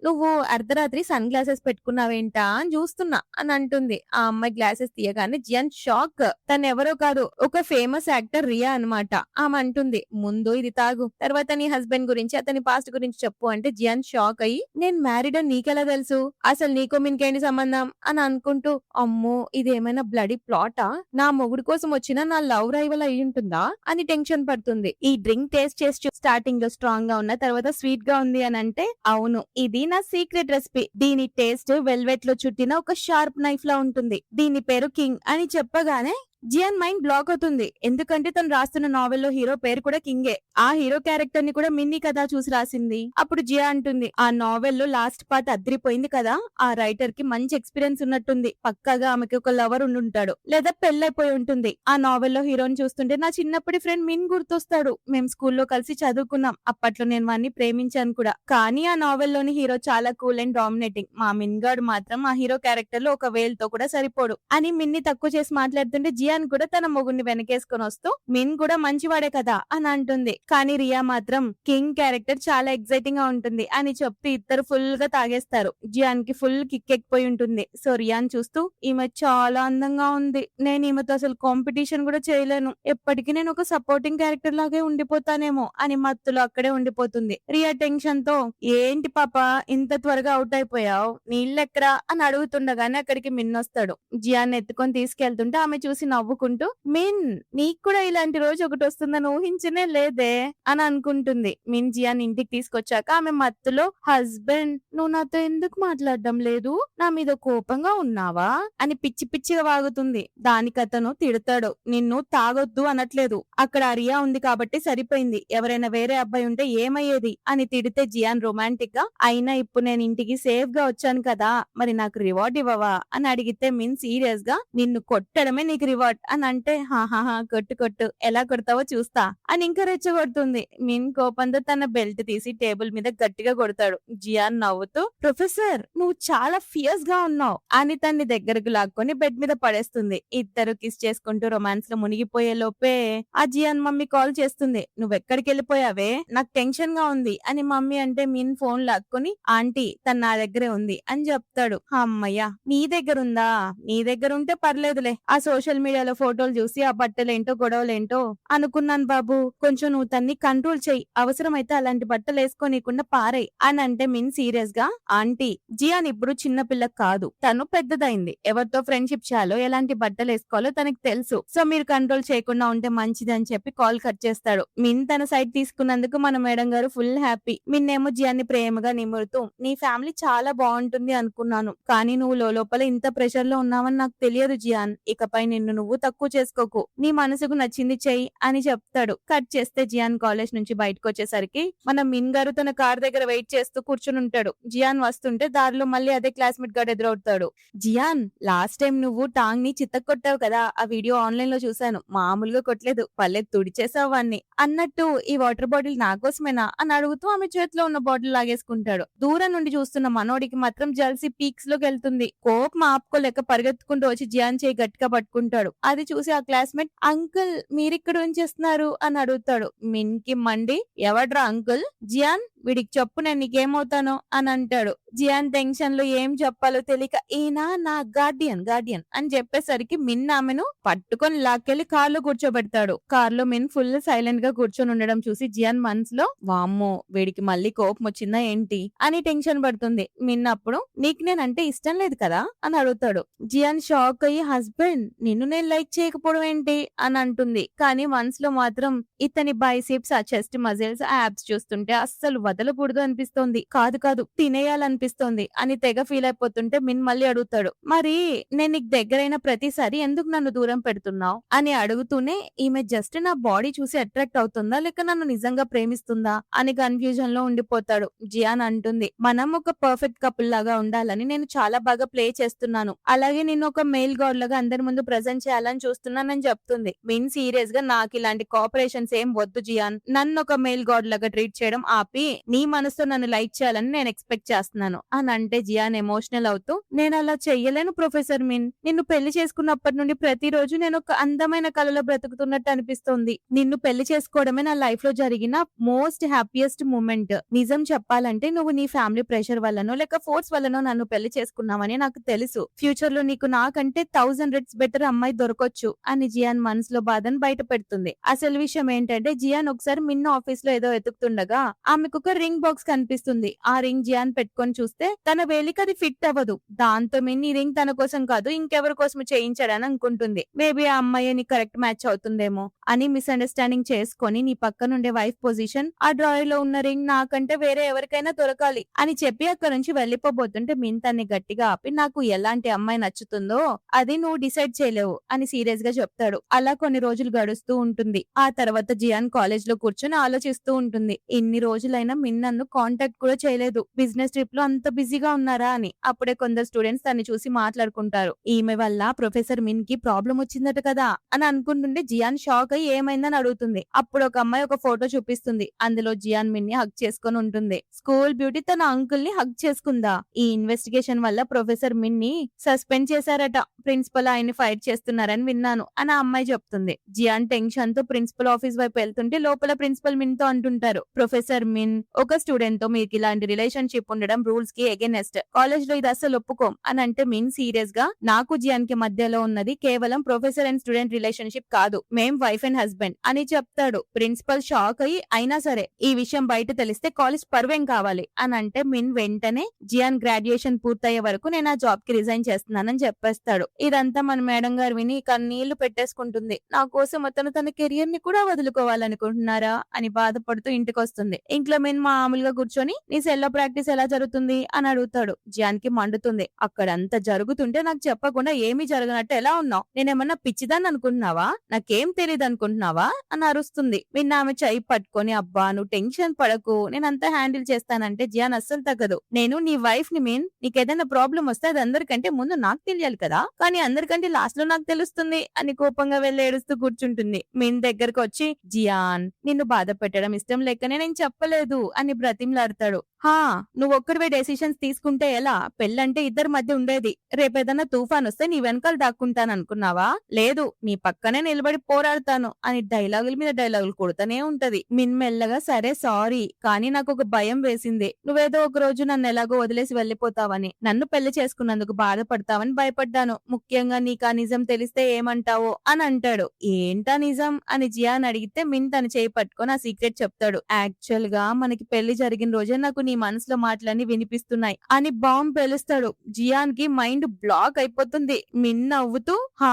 నువ్వు అర్ధరాత్రి సన్ గ్లాసెస్ పెట్టుకున్నావేంటా అని చూస్తున్నా అని అంటుంది. ఆ అమ్మాయి గ్లాసెస్ తీయగానే జియాన్ షాక్. తను ఎవరో కాదు, ఒక ఫేమస్ యాక్టర్ రియా అన్నమాట. ఆమె అంటుంది, ముందు ఇది తాగు, తర్వాత నీ హస్బెండ్ గురించి అతని పాస్ట్ గురించి చెప్పు అంటే జియాన్ షాక్ అయ్యి, నేను మ్యారీడ్ అని నీకెలా తెలుసు, అసలు నీకో మీకేంటి సంబంధం అని అనుకుంటూ, అమ్మో ఇదేమైనా బ్లడీ ప్లాటా, నా మొగుడు కోసం వచ్చిన నా లవ్ రైవల్ అయి ఉంటుందా అని టెన్షన్ పడుతుంది. ఈ డ్రింక్ టేస్ట్ చేసి స్టార్టింగ్ లో స్ట్రాంగ్ గా ఉన్న తర్వాత స్వీట్ గా ఉంది అని అంటే, అవును ఇది నా సీక్రెట్ రెసిపీ, దీని టేస్ట్ వెల్వెట్ లో చుట్టిన ఒక షార్ప్ నైఫ్ లా ఉంటుంది, దీని పేరు కింగ్ అని చెప్పగానే జియాన్ మైండ్ బ్లాక్ అవుతుంది. ఎందుకంటే తను రాస్తున్న నావెల్లో హీరో పేరు కూడా కింగే. ఆ హీరో క్యారెక్టర్ ని కూడా మిన్నీ కదా చూసి రాసింది. అప్పుడు జియా అంటుంది, ఆ నావెల్లో లాస్ట్ పార్ట్ అదిరిపోయింది కదా, ఆ రైటర్ కి మంచి ఎక్స్పీరియన్స్ ఉన్నట్టుంది, పక్కాగా ఆమెకి ఒక లవర్ ఉండుంటాడు లేదా పెళ్ళైపోయి ఉంటుంది. ఆ నావెల్లో హీరోని చూస్తుంటే నా చిన్నప్పటి ఫ్రెండ్ మిన్ గుర్తొస్తాడు, మేము స్కూల్లో కలిసి చదువుకున్నాం, అప్పట్లో నేను వాడిని ప్రేమించాను కూడా. కానీ ఆ నావెల్లోని హీరో చాలా కూల్ అండ్ డామినేటింగ్, మా మిన్ గాడు మాత్రం ఆ హీరో క్యారెక్టర్ లో ఒక వేల్ తో కూడా సరిపోడు అని మిన్ని తక్కువ చేసి మాట్లాడుతుంటే జియాన్ కూడా తన మొగుడిని వెనకేసుకొని వస్తూ, మిన్ కూడా మంచివాడే కదా అని అంటుంది. కానీ రియా మాత్రం కింగ్ క్యారెక్టర్ చాలా ఎక్సైటింగ్ గా ఉంటుంది అని చెప్తూ ఇద్దరు ఫుల్ గా తాగేస్తారు. జియాన్ కి ఫుల్ కిక్ ఎక్కిపోయి ఉంటుంది. సో రియాన్ చూస్తూ, ఈమె చాలా అందంగా ఉంది, నేను ఈమెతో అసలు కాంపిటీషన్ కూడా చేయలేను, ఎప్పటికీ నేను ఒక సపోర్టింగ్ క్యారెక్టర్ లాగే ఉండిపోతానేమో అని మత్తులో అక్కడే ఉండిపోతుంది. రియా టెన్షన్ తో, ఏంటి పాప ఇంత త్వరగా అవుట్ అయిపోయావు, నీళ్ళెక్కరా అని అడుగుతుండగానే అక్కడికి మిన్ వస్తాడు. జియాన్ ఎత్తుకొని తీసుకెళ్తుంటే ఆమె చూసి నవ్వుకుంటూ, మిన్ నీకు కూడా ఇలాంటి రోజు ఒకటి వస్తుందని ఊహించనే లేదే అని అనుకుంటుంది. మిన్ జియాన్ ఇంటికి తీసుకొచ్చాక ఆమె మత్తులో, హస్బెండ్ నువ్వు నాతో ఎందుకు మాట్లాడడం లేదు, నా మీద కోపంగా ఉన్నావా అని పిచ్చి పిచ్చిగా వాగుతుంది. దానికి అతను తిడతాడు, నిన్ను తాగొద్దు అనట్లేదు, అక్కడ అరియా ఉంది కాబట్టి సరిపోయింది, ఎవరైనా వేరే అబ్బాయి ఉంటే ఏమయ్యేది అని తిడితే జియాన్ రొమాంటిక్ గా, అయినా ఇప్పుడు నేను ఇంటికి సేఫ్ గా వచ్చాను కదా, మరి నాకు రివార్డ్ ఇవ్వవా అని అడిగితే మిన్ సీరియస్ గా, నిన్ను కొట్టడమే నీకు రివార్డ్ అని అంటే, హాహాహా కొట్టు కొట్టు, ఎలా కొడతావో చూస్తా అని ఇంకా రెచ్చగొడుతుంది. మిన్ కోపంతో తన బెల్ట్ తీసి టేబుల్ మీద గట్టిగా కొడతాడు. జియాన్ నవ్వుతూ, ప్రొఫెసర్ నువ్వు చాలా ఫియర్స్ గా ఉన్నావు అని తన్ని దగ్గరకు లాక్కొని బెడ్ మీద పడేస్తుంది. ఇద్దరు కిస్ చేసుకుంటూ రొమాన్స్ లో మునిగిపోయే లోపే ఆ జియాన్ మమ్మీ కాల్ చేస్తుంది. నువ్వెక్కడికి వెళ్ళిపోయావే, నాకు టెన్షన్ గా ఉంది అని మమ్మీ అంటే మిన్ ఫోన్ లాక్కొని, ఆంటీ తను నా దగ్గరే ఉంది అని చెప్తాడు. అమ్మయ్యా నీ దగ్గర ఉందా, నీ దగ్గర ఉంటే పర్లేదులే, ఆ సోషల్ మీడియాలో ఫోటోలు చూసి ఆ బట్టలేంటో గొడవలేంటో అనుకున్నాను బాబు, కొంచెం నువ్వు తన్ని కంట్రోల్ చెయ్యి, అవసరమైతే అలాంటి బట్టలు వేసుకోనీకుండా పారేయ్ అని అంటే మిన్ సీరియస్ గా, ఆంటీ జియాన్ ఇప్పుడు చిన్న పిల్ల కాదు, తను పెద్దదైంది, ఎవరితో ఫ్రెండ్షిప్ చేయాలో ఎలాంటి బట్టలు వేసుకోవాలో తనకి తెలుసు, సో మీరు కంట్రోల్ చేయకుండా ఉంటే మంచిది అని చెప్పి కాల్ కట్ చేస్తాడు. మిన్ తన సైడ్ తీసుకున్నందుకు మన మేడం గారు ఫుల్ హ్యాపీ. మిన్నేమో జియాన్ని ప్రేమగా నిమురుతూ, నీ ఫ్యామిలీ చాలా బాగుంటుంది అనుకున్నాను, కానీ నువ్వు లోపల ఇంత ప్రెషర్ లో ఉన్నావని నాకు తెలియదు జియాన్, ఇకపై నిన్ను నువ్వు తక్కువ చేసుకోకు, నీ మనసుకు నచ్చింది చెయ్యి అని చెప్తాడు. కట్ చేస్తే జియాన్ కాలేజ్ నుంచి బయటకు వచ్చేసరికి మన మిన్ గారు తన కార్ దగ్గర వెయిట్ చేస్తూ కూర్చుని ఉంటాడు. జియాన్ వస్తుంటే దారిలో మళ్ళీ అదే క్లాస్మేట్ గారు ఎదురవుతాడు. జియాన్ లాస్ట్ టైం నువ్వు టాంగ్ ని చిత్తకొట్టావు కదా, ఆ వీడియో ఆన్లైన్ లో చూసాను, మామూలుగా కొట్టలేదు, పల్లె తుడిచేసావు వాన్ని అన్నట్టు ఈ వాటర్ బాటిల్ నా కోసమేనా అని అడుగుతూ ఆమె చేతిలో ఉన్న బాటిల్ లాగేసుకుంటాడు. దూరం నుండి చూస్తున్న మనోడికి మాత్రం జల్సీ పీక్స్ లోకి వెళ్తుంది. కోపం ఆపుకోలేక పరిగెత్తుకుంటూ వచ్చి జియాన్ చేయి గట్టిగా పట్టుకుంటాడు. అది చూసి ఆ క్లాస్మేట్, అంకుల్ మీరిక్కడ ఏం చేస్తున్నారు అని అడుగుతాడు. మిన్ కి మండి, ఎవడ్రా అంకుల్, జియాన్ వీడికి చెప్పు నేను నీకేమవుతానో అని అంటాడు. జియాన్ టెన్షన్ లో ఏం చెప్పాలో తెలియక ఈయన నా గార్డియన్ గార్డియన్ అని చెప్పేసరికి మిన్ ఆమెను పట్టుకొని లాక్కెళ్లి కార్లో కూర్చోబెడతాడు. కార్లో మిన్ ఫుల్ సైలెంట్ గా కూర్చొని ఉండడం చూసి జియాన్ మనసులో వామ్మో వీడికి మళ్ళీ కోపం వచ్చిందా ఏంటి అని టెన్షన్ పడుతుంది. మిన్ అప్పుడు నీకు నేనంటే ఇష్టం లేదు కదా అని అడుగుతాడు. జియాన్ షాక్ అయ్యి హస్బెండ్ నిన్ను నేను లైక్ చేయకపోవడం ఏంటి అని అంటుంది. కానీ మనసులో మాత్రం ఇతని బైసెప్స్, ఆ చెస్ట్ మజిల్స్, ఆ యాబ్స్ చూస్తుంటే అస్సలు వదలకూడదు అనిపిస్తోంది. కాదు కాదు తినేయాలనిపిస్తోంది అని తెగ ఫీల్ అయిపోతుంటే మిన్ మళ్ళీ అడుగుతాడు. మరి నేను నీకు దగ్గరైన ప్రతిసారి ఎందుకు నన్ను దూరం పెడుతున్నావు అని అడుగుతూనే ఈమె జస్ట్ నా బాడీ చూసి అట్రాక్ట్ అవుతుందా లేక నన్ను నిజంగా ప్రేమిస్తుందా అని కన్ఫ్యూజన్ లో ఉండిపోతాడు. జియాన్ అంటుంది మనం ఒక పర్ఫెక్ట్ కపుల్ లాగా ఉండాలని నేను చాలా బాగా ప్లే చేస్తున్నాను. అలాగే నిన్ను ఒక మెయిల్ గాడ్ లాగా అందరి ముందు ప్రెజెంట్ చేయాలని చూస్తున్నానని చెప్తుంది. మిన్ సీరియస్ గా నాకు ఇలాంటి కోఆపరేషన్స్ ఏం వద్దు జియాన్. నన్ను ఒక మెయిల్ గాడ్ లాగా ట్రీట్ చేయడం ఆపి నీ మనసుతో నన్ను లైక్ చేయాలని నేను ఎక్స్పెక్ట్ చేస్తున్నాను అని అంటే జియాన్ ఎమోషనల్ అవుతూ నేను అలా చెయ్యలేను ప్రొఫెసర్ మిన్. నిన్ను పెళ్లి చేసుకున్నప్పటి నుండి ప్రతిరోజు నేను ఒక అందమైన కలలో బ్రతుకుతున్నట్టు అనిపిస్తోంది. నిన్ను పెళ్లి చేసుకోవడమే నా లైఫ్ లో జరిగిన మోస్ట్ హ్యాపీయెస్ట్ మూమెంట్. నిజం చెప్పాలంటే నువ్వు నీ ఫ్యామిలీ ప్రెషర్ వల్లనో లేక ఫోర్స్ వల్లనో నన్ను పెళ్లి చేసుకున్నావని నాకు తెలుసు. ఫ్యూచర్ లో నీకు నాకంటే 1000 రెట్స్ బెటర్ అమ్మాయి దొరకొచ్చు అని జియాన్ మనసులో బాధను బయట పెడుతుంది. అసలు విషయం ఏంటంటే జియాన్ ఒకసారి మిన్న ఆఫీస్ లో ఏదో ఎతుకుతుండగా ఆమెకు ఒక రింగ్ బాక్స్ కనిపిస్తుంది. ఆ రింగ్ జియాన్ పెట్టుకొని చూస్తే తన వేలికి అది ఫిట్ అవ్వదు. దాంతో మిన్ ఈ రింగ్ తన కోసం కాదు ఇంకెవరి కోసం చేయించాడని అనుకుంటుంది. మేబీ ఆ అమ్మాయి నీ కరెక్ట్ మ్యాచ్ అవుతుందేమో అని మిస్అండర్స్టాండింగ్ చేసుకొని నీ పక్కనుండే వైఫ్ పొజిషన్, ఆ డ్రాయర్ లో ఉన్న రింగ్ నాకంటే వేరే ఎవరికైనా దొరకాలి అని చెప్పి అక్కడ నుంచి వెళ్లిపోబోతుంటే మిన్ తన్ని గట్టిగా ఆపి నాకు ఎలాంటి అమ్మాయి నచ్చుతుందో అది నువ్వు డిసైడ్ చేయలేవు అని సీరియస్ గా చెప్తాడు. అలా కొన్ని రోజులు గడుస్తూ ఉంటుంది. ఆ తర్వాత జియాన్ కాలేజ్ లో కూర్చొని ఆలోచిస్తూ ఉంటుంది. ఇన్ని రోజులైనా మిన్ నన్ను కాంటాక్ట్ కూడా చేయలేదు. బిజినెస్ ట్రిప్ లో అంత బిజీగా ఉన్నారా అని. అప్పుడే కొందరు స్టూడెంట్స్ తన్ని చూసి మాట్లాడుకుంటారు. ఈమె వల్ల ప్రొఫెసర్ మిన్ కి ప్రాబ్లం వచ్చిందట కదా అని అనుకుంటుంటే జియాన్ షాక్ అయ్యి ఏమైందని అడుగుతుంది. అప్పుడు ఒక అమ్మాయి ఒక ఫోటో చూపిస్తుంది. అందులో జియాన్ మిన్ ని హగ్ చేసుకొని ఉంటుంది. స్కూల్ బ్యూటీ తన అంకుల్ ని హగ్ చేసుకుందా. ఈ ఇన్వెస్టిగేషన్ వల్ల ప్రొఫెసర్ మిన్ ని సస్పెండ్ చేశారట. ప్రిన్సిపల్ ఆయన్ని ఫైట్ చేస్తున్నారని విన్నాను అని ఆ అమ్మాయి చెప్తుంది. జియాన్ టెన్షన్ తో ప్రిన్సిపల్ ఆఫీస్ వైపు వెళ్తుంటే లోపల ప్రిన్సిపల్ మిన్ తో అంటుంటారు ప్రొఫెసర్ మిన్ ఒక స్టూడెంట్ తో మీకు ఇలాంటి రిలేషన్షిప్ ఉండడం రూల్స్ కి ఎగెనెస్ట్. కాలేజ్ లో ఇది అసలు ఒప్పుకోం అని అంటే మిన్ సీరియస్ గా నాకు జియాన్ కి మధ్యలో ఉన్నది కేవలం ప్రొఫెసర్ అండ్ స్టూడెంట్ రిలేషన్షిప్ కాదు, మేం వైఫ్ అండ్ హస్బెండ్ అని చెప్తాడు. ప్రిన్సిపల్ షాక్ అయ్యి అయినా సరే ఈ విషయం బయట తెలిస్తే కాలేజ్ పరువేం కావాలి అని అంటే మిన్ వెంటనే జియాన్ గ్రాడ్యుయేషన్ పూర్తయ్యే వరకు నేను ఆ జాబ్ కి రిజైన్ చేస్తున్నానని చెప్పేస్తాడు. ఇదంతా మన మేడం గారు విని కన్నీళ్లు పెట్టేసుకుంటుంది. నా కోసం అతను తన కెరియర్ ని కూడా వదులుకోవాలనుకుంటున్నారా అని బాధపడుతూ ఇంటికి వస్తుంది. ఇంట్లో మిన్ మామూలుగా కూర్చొని నీ సెల్లో ప్రాక్టీస్ ఎలా జరుగుతుంది అని అడుగుతాడు. జియాన్ కి మండుతుంది. అక్కడ అంత జరుగుతుంటే నాకు చెప్పకుండా ఏమీ జరగనట్టు ఎలా ఉన్నావు? నేనేమన్నా పిచ్చిదాన్ని అనుకుంటున్నావా? నాకేం తెలియదు అనుకుంటున్నావా అని అరుస్తుంది. మిన్ ఆమె చెయ్యి పట్టుకొని అబ్బా నువ్వు టెన్షన్ పడకు నేనంతా హ్యాండిల్ చేస్తానంటే జియాన్ అస్సలు తగ్గదు. నేను నీ వైఫ్ ని మీన్ నీకేదైనా ప్రాబ్లం వస్తే అది అందరికంటే ముందు నాకు తెలియాలి కదా, కానీ అందరికంటే లాస్ట్ లో నాకు తెలుస్తుంది అని కోపంగా వెళ్ళి ఏడుస్తూ కూర్చుంటుంది. మీన్ దగ్గరకు వచ్చి జియాన్ నిన్ను బాధ పెట్టడం ఇష్టం లేకనే నేను చెప్పలేదు అని బ్రతిమలాడతాడు. హా నువ్వు ఒక్కడివే డెసిషన్స్ తీసుకుంటే ఎలా? పెళ్ళంటే ఇద్దరి మధ్య ఉండేది. రేపేదన్నా తుఫాన్ వస్తే నీ వెనకాల దాక్కుంటాను అనుకున్నావా? లేదు నీ పక్కనే నిలబడి పోరాడతాను అని డైలాగుల మీద డైలాగులు కొడుతూనే ఉంటది. మిన్ మెల్లగా సరే సారీ కానీ నాకు ఒక భయం వేసింది. నువ్వేదో ఒక రోజు నన్ను ఎలాగో వదిలేసి వెళ్లిపోతావని, నన్ను పెళ్లి చేసుకున్నందుకు బాధపడతావని భయపడ్డాను. ముఖ్యంగా నీకు ఆ నిజం తెలిస్తే ఏమంటావో అని అంటాడు. ఏంటా నిజం అని జియాన్ అడిగితే మిన్ తన చేయి పట్టుకొని ఆ సీక్రెట్ చెప్తాడు. యాక్చువల్ గా మనకి పెళ్లి జరిగిన రోజే నాకు నీ మనసులో మాటలన్నీ వినిపిస్తున్నాయి అని బాంబ్ పేలుస్తాడు. జియాన్ కి మైండ్ బ్లాక్ అయిపోతుంది. మిన్ నవ్వుతూ హా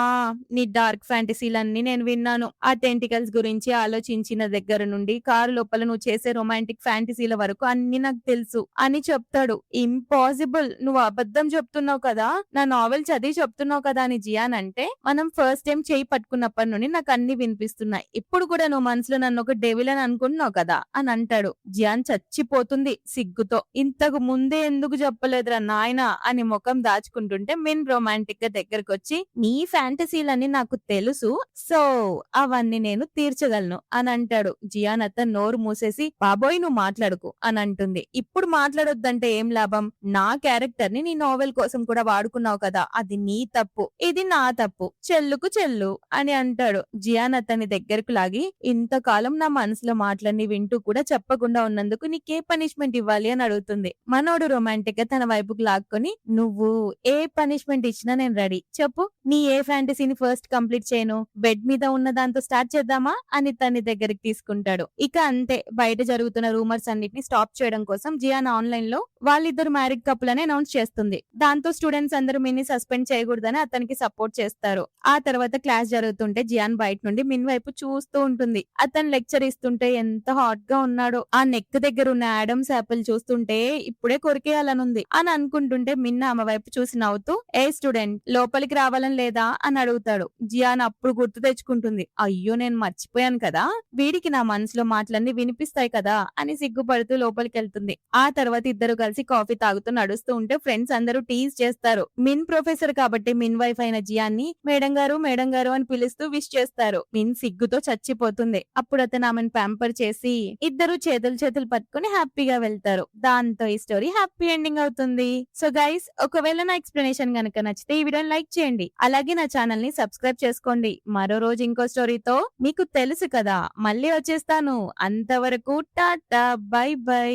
నీ డార్క్ ఫ్యాంటసీలన్నీ నేను విన్నాను. ఆ టెంటికల్స్ గురించి ఆలోచించిన దగ్గర నుండి కారు లోపల నువ్వు చేసే రొమాంటిక్ ఫ్యాంటసీల వరకు అన్ని నాకు తెలుసు అని చెప్తాడు. ఇంపాసిబుల్ నువ్వు అబద్ధం చెప్తున్నావు కదా, నా నావెల్ చదివి చెప్తున్నావు కదా అని జియాన్ అంటే మనం ఫస్ట్ టైం చేయి పట్టుకున్నప్పటి నుండి నాకు అన్ని వినిపిస్తున్నాయి. ఇప్పుడు కూడా నువ్వు మనసులో నన్ను ఒక డెవిల్ అని అనుకుంటున్నావు కదా అని అంటాడు. జియాన్ చచ్చిపోతుంది. సిగ్గుతో. ఇంతకు ముందే ఎందుకు చెప్పలేదురా నాయనా అని ముఖం దాచుకుంటుంటే మిన్ రొమాంటిక్ గా దగ్గరకొచ్చి నీ ఫ్యాంటసీలన్నీ నాకు తెలుసు. సో అవన్నీ నేను తీర్చగలను అని అంటాడు. జియాన్ అత్త నోరు మూసేసి బాబోయ్ నువ్వు మాట్లాడుకు అని అంటుంది. ఇప్పుడు మాట్లాడొద్దంటే ఏం లాభం? నా క్యారెక్టర్ ని నీ నోవెల్ కోసం కూడా వాడుకున్నావు కదా, అది నీ తప్పు, ఇది నా తప్పు, చెల్లుకు చెల్లు అని అంటాడు. జియాన్ అతన్ని దగ్గరకు లాగి ఇంతకాలం నా మనసులో మాటలన్నీ వింటూ కూడా చెప్పకుండా ఉన్నందుకు నీకే పనిష్మెంట్ ఇవ్వాలి అని అడుగుతుంది. మనోడు రొమాంటిక్ గా తన వైపుకు లాక్కొని నువ్వు ఏ పనిష్మెంట్ ఇచ్చినా నేను రెడీ, చెప్పు నీ ఏ ఫ్యాంటసీని ఫస్ట్ కంప్లీట్ చేయను, బెడ్ మీద ఉన్న దాంతో స్టార్ట్ చేద్దామా అని తన దగ్గరికి తీసుకుంటాడు. ఇక అంతే, బయట జరుగుతున్న రూమర్స్ అన్నిటిని స్టాప్ చేయడం కోసం జియాన్ ఆన్లైన్ లో వాళ్ళిద్దరు మ్యారీడ్ కపుల్ అని అనౌన్స్ చేస్తుంది. దాంతో స్టూడెంట్స్ అందరూ మిన్ని సస్పెండ్ చేయకూడదని అతనికి సపోర్ట్ చేస్తారు. ఆ తర్వాత క్లాస్ జరుగుతుంటే జియాన్ బయట నుండి మిన్ వైపు చూస్తూ ఉంటుంది. అతను లెక్చర్ ఇస్తుంటే ఎంత హాట్ గా ఉన్నాడో, ఆ నెక్ దగ్గర ఉన్న ఆడమ్స్ యాపిల్ చూస్తుంటే ఇప్పుడే కొరికేయాలనుంది అని అనుకుంటుంటే మిన్న ఆమె వైపు చూసి నవ్వుతూ ఏ స్టూడెంట్ లోపలికి రావాలని లేదా అని అడుగుతాడు. జియాన్ అప్పుడు గుర్తు తెచ్చుకుంటుంది, అయ్యో నేను మర్చిపోయాను కదా, వీడికి నా మనసులో మాటలన్నీ వినిపిస్తాయి కదా అని సిగ్గుపడుతూ లోపలికి వెళ్తుంది. ఆ తర్వాత ఇద్దరు కలిసి కాఫీ తాగుతూ నడుస్తూ ఉంటే ఫ్రెండ్స్ అందరూ టీజ్ చేస్తారు. మిన్ ప్రొఫెసర్ కాబట్టి మిన్ వైఫ్ అయిన జియాన్ని మేడం గారు అని పిలుస్తూ విష్ చేస్తారు. మిన్ సిగ్గుతో చచ్చిపోతుంది. అప్పుడు అతను ఆమెను ప్యాంపర్ చేసి ఇద్దరు చేతులు పట్టుకుని హ్యాపీగా వెళ్తారు. దాంతో ఈ స్టోరీ హ్యాపీ ఎండింగ్ అవుతుంది. సో గైస్, ఒకవేళ నా ఎక్స్ప్లెనేషన్ గనుక నచ్చితే ఈ వీడియోని లైక్ చేయండి. అలాగే నా ఛానల్ ని సబ్స్క్రైబ్ చేసుకోండి. మరో రోజు ఇంకో స్టోరీతో మీకు తెలుసు కదా మళ్ళీ వచ్చేస్తాను. అంతవరకు టాటా బై బై.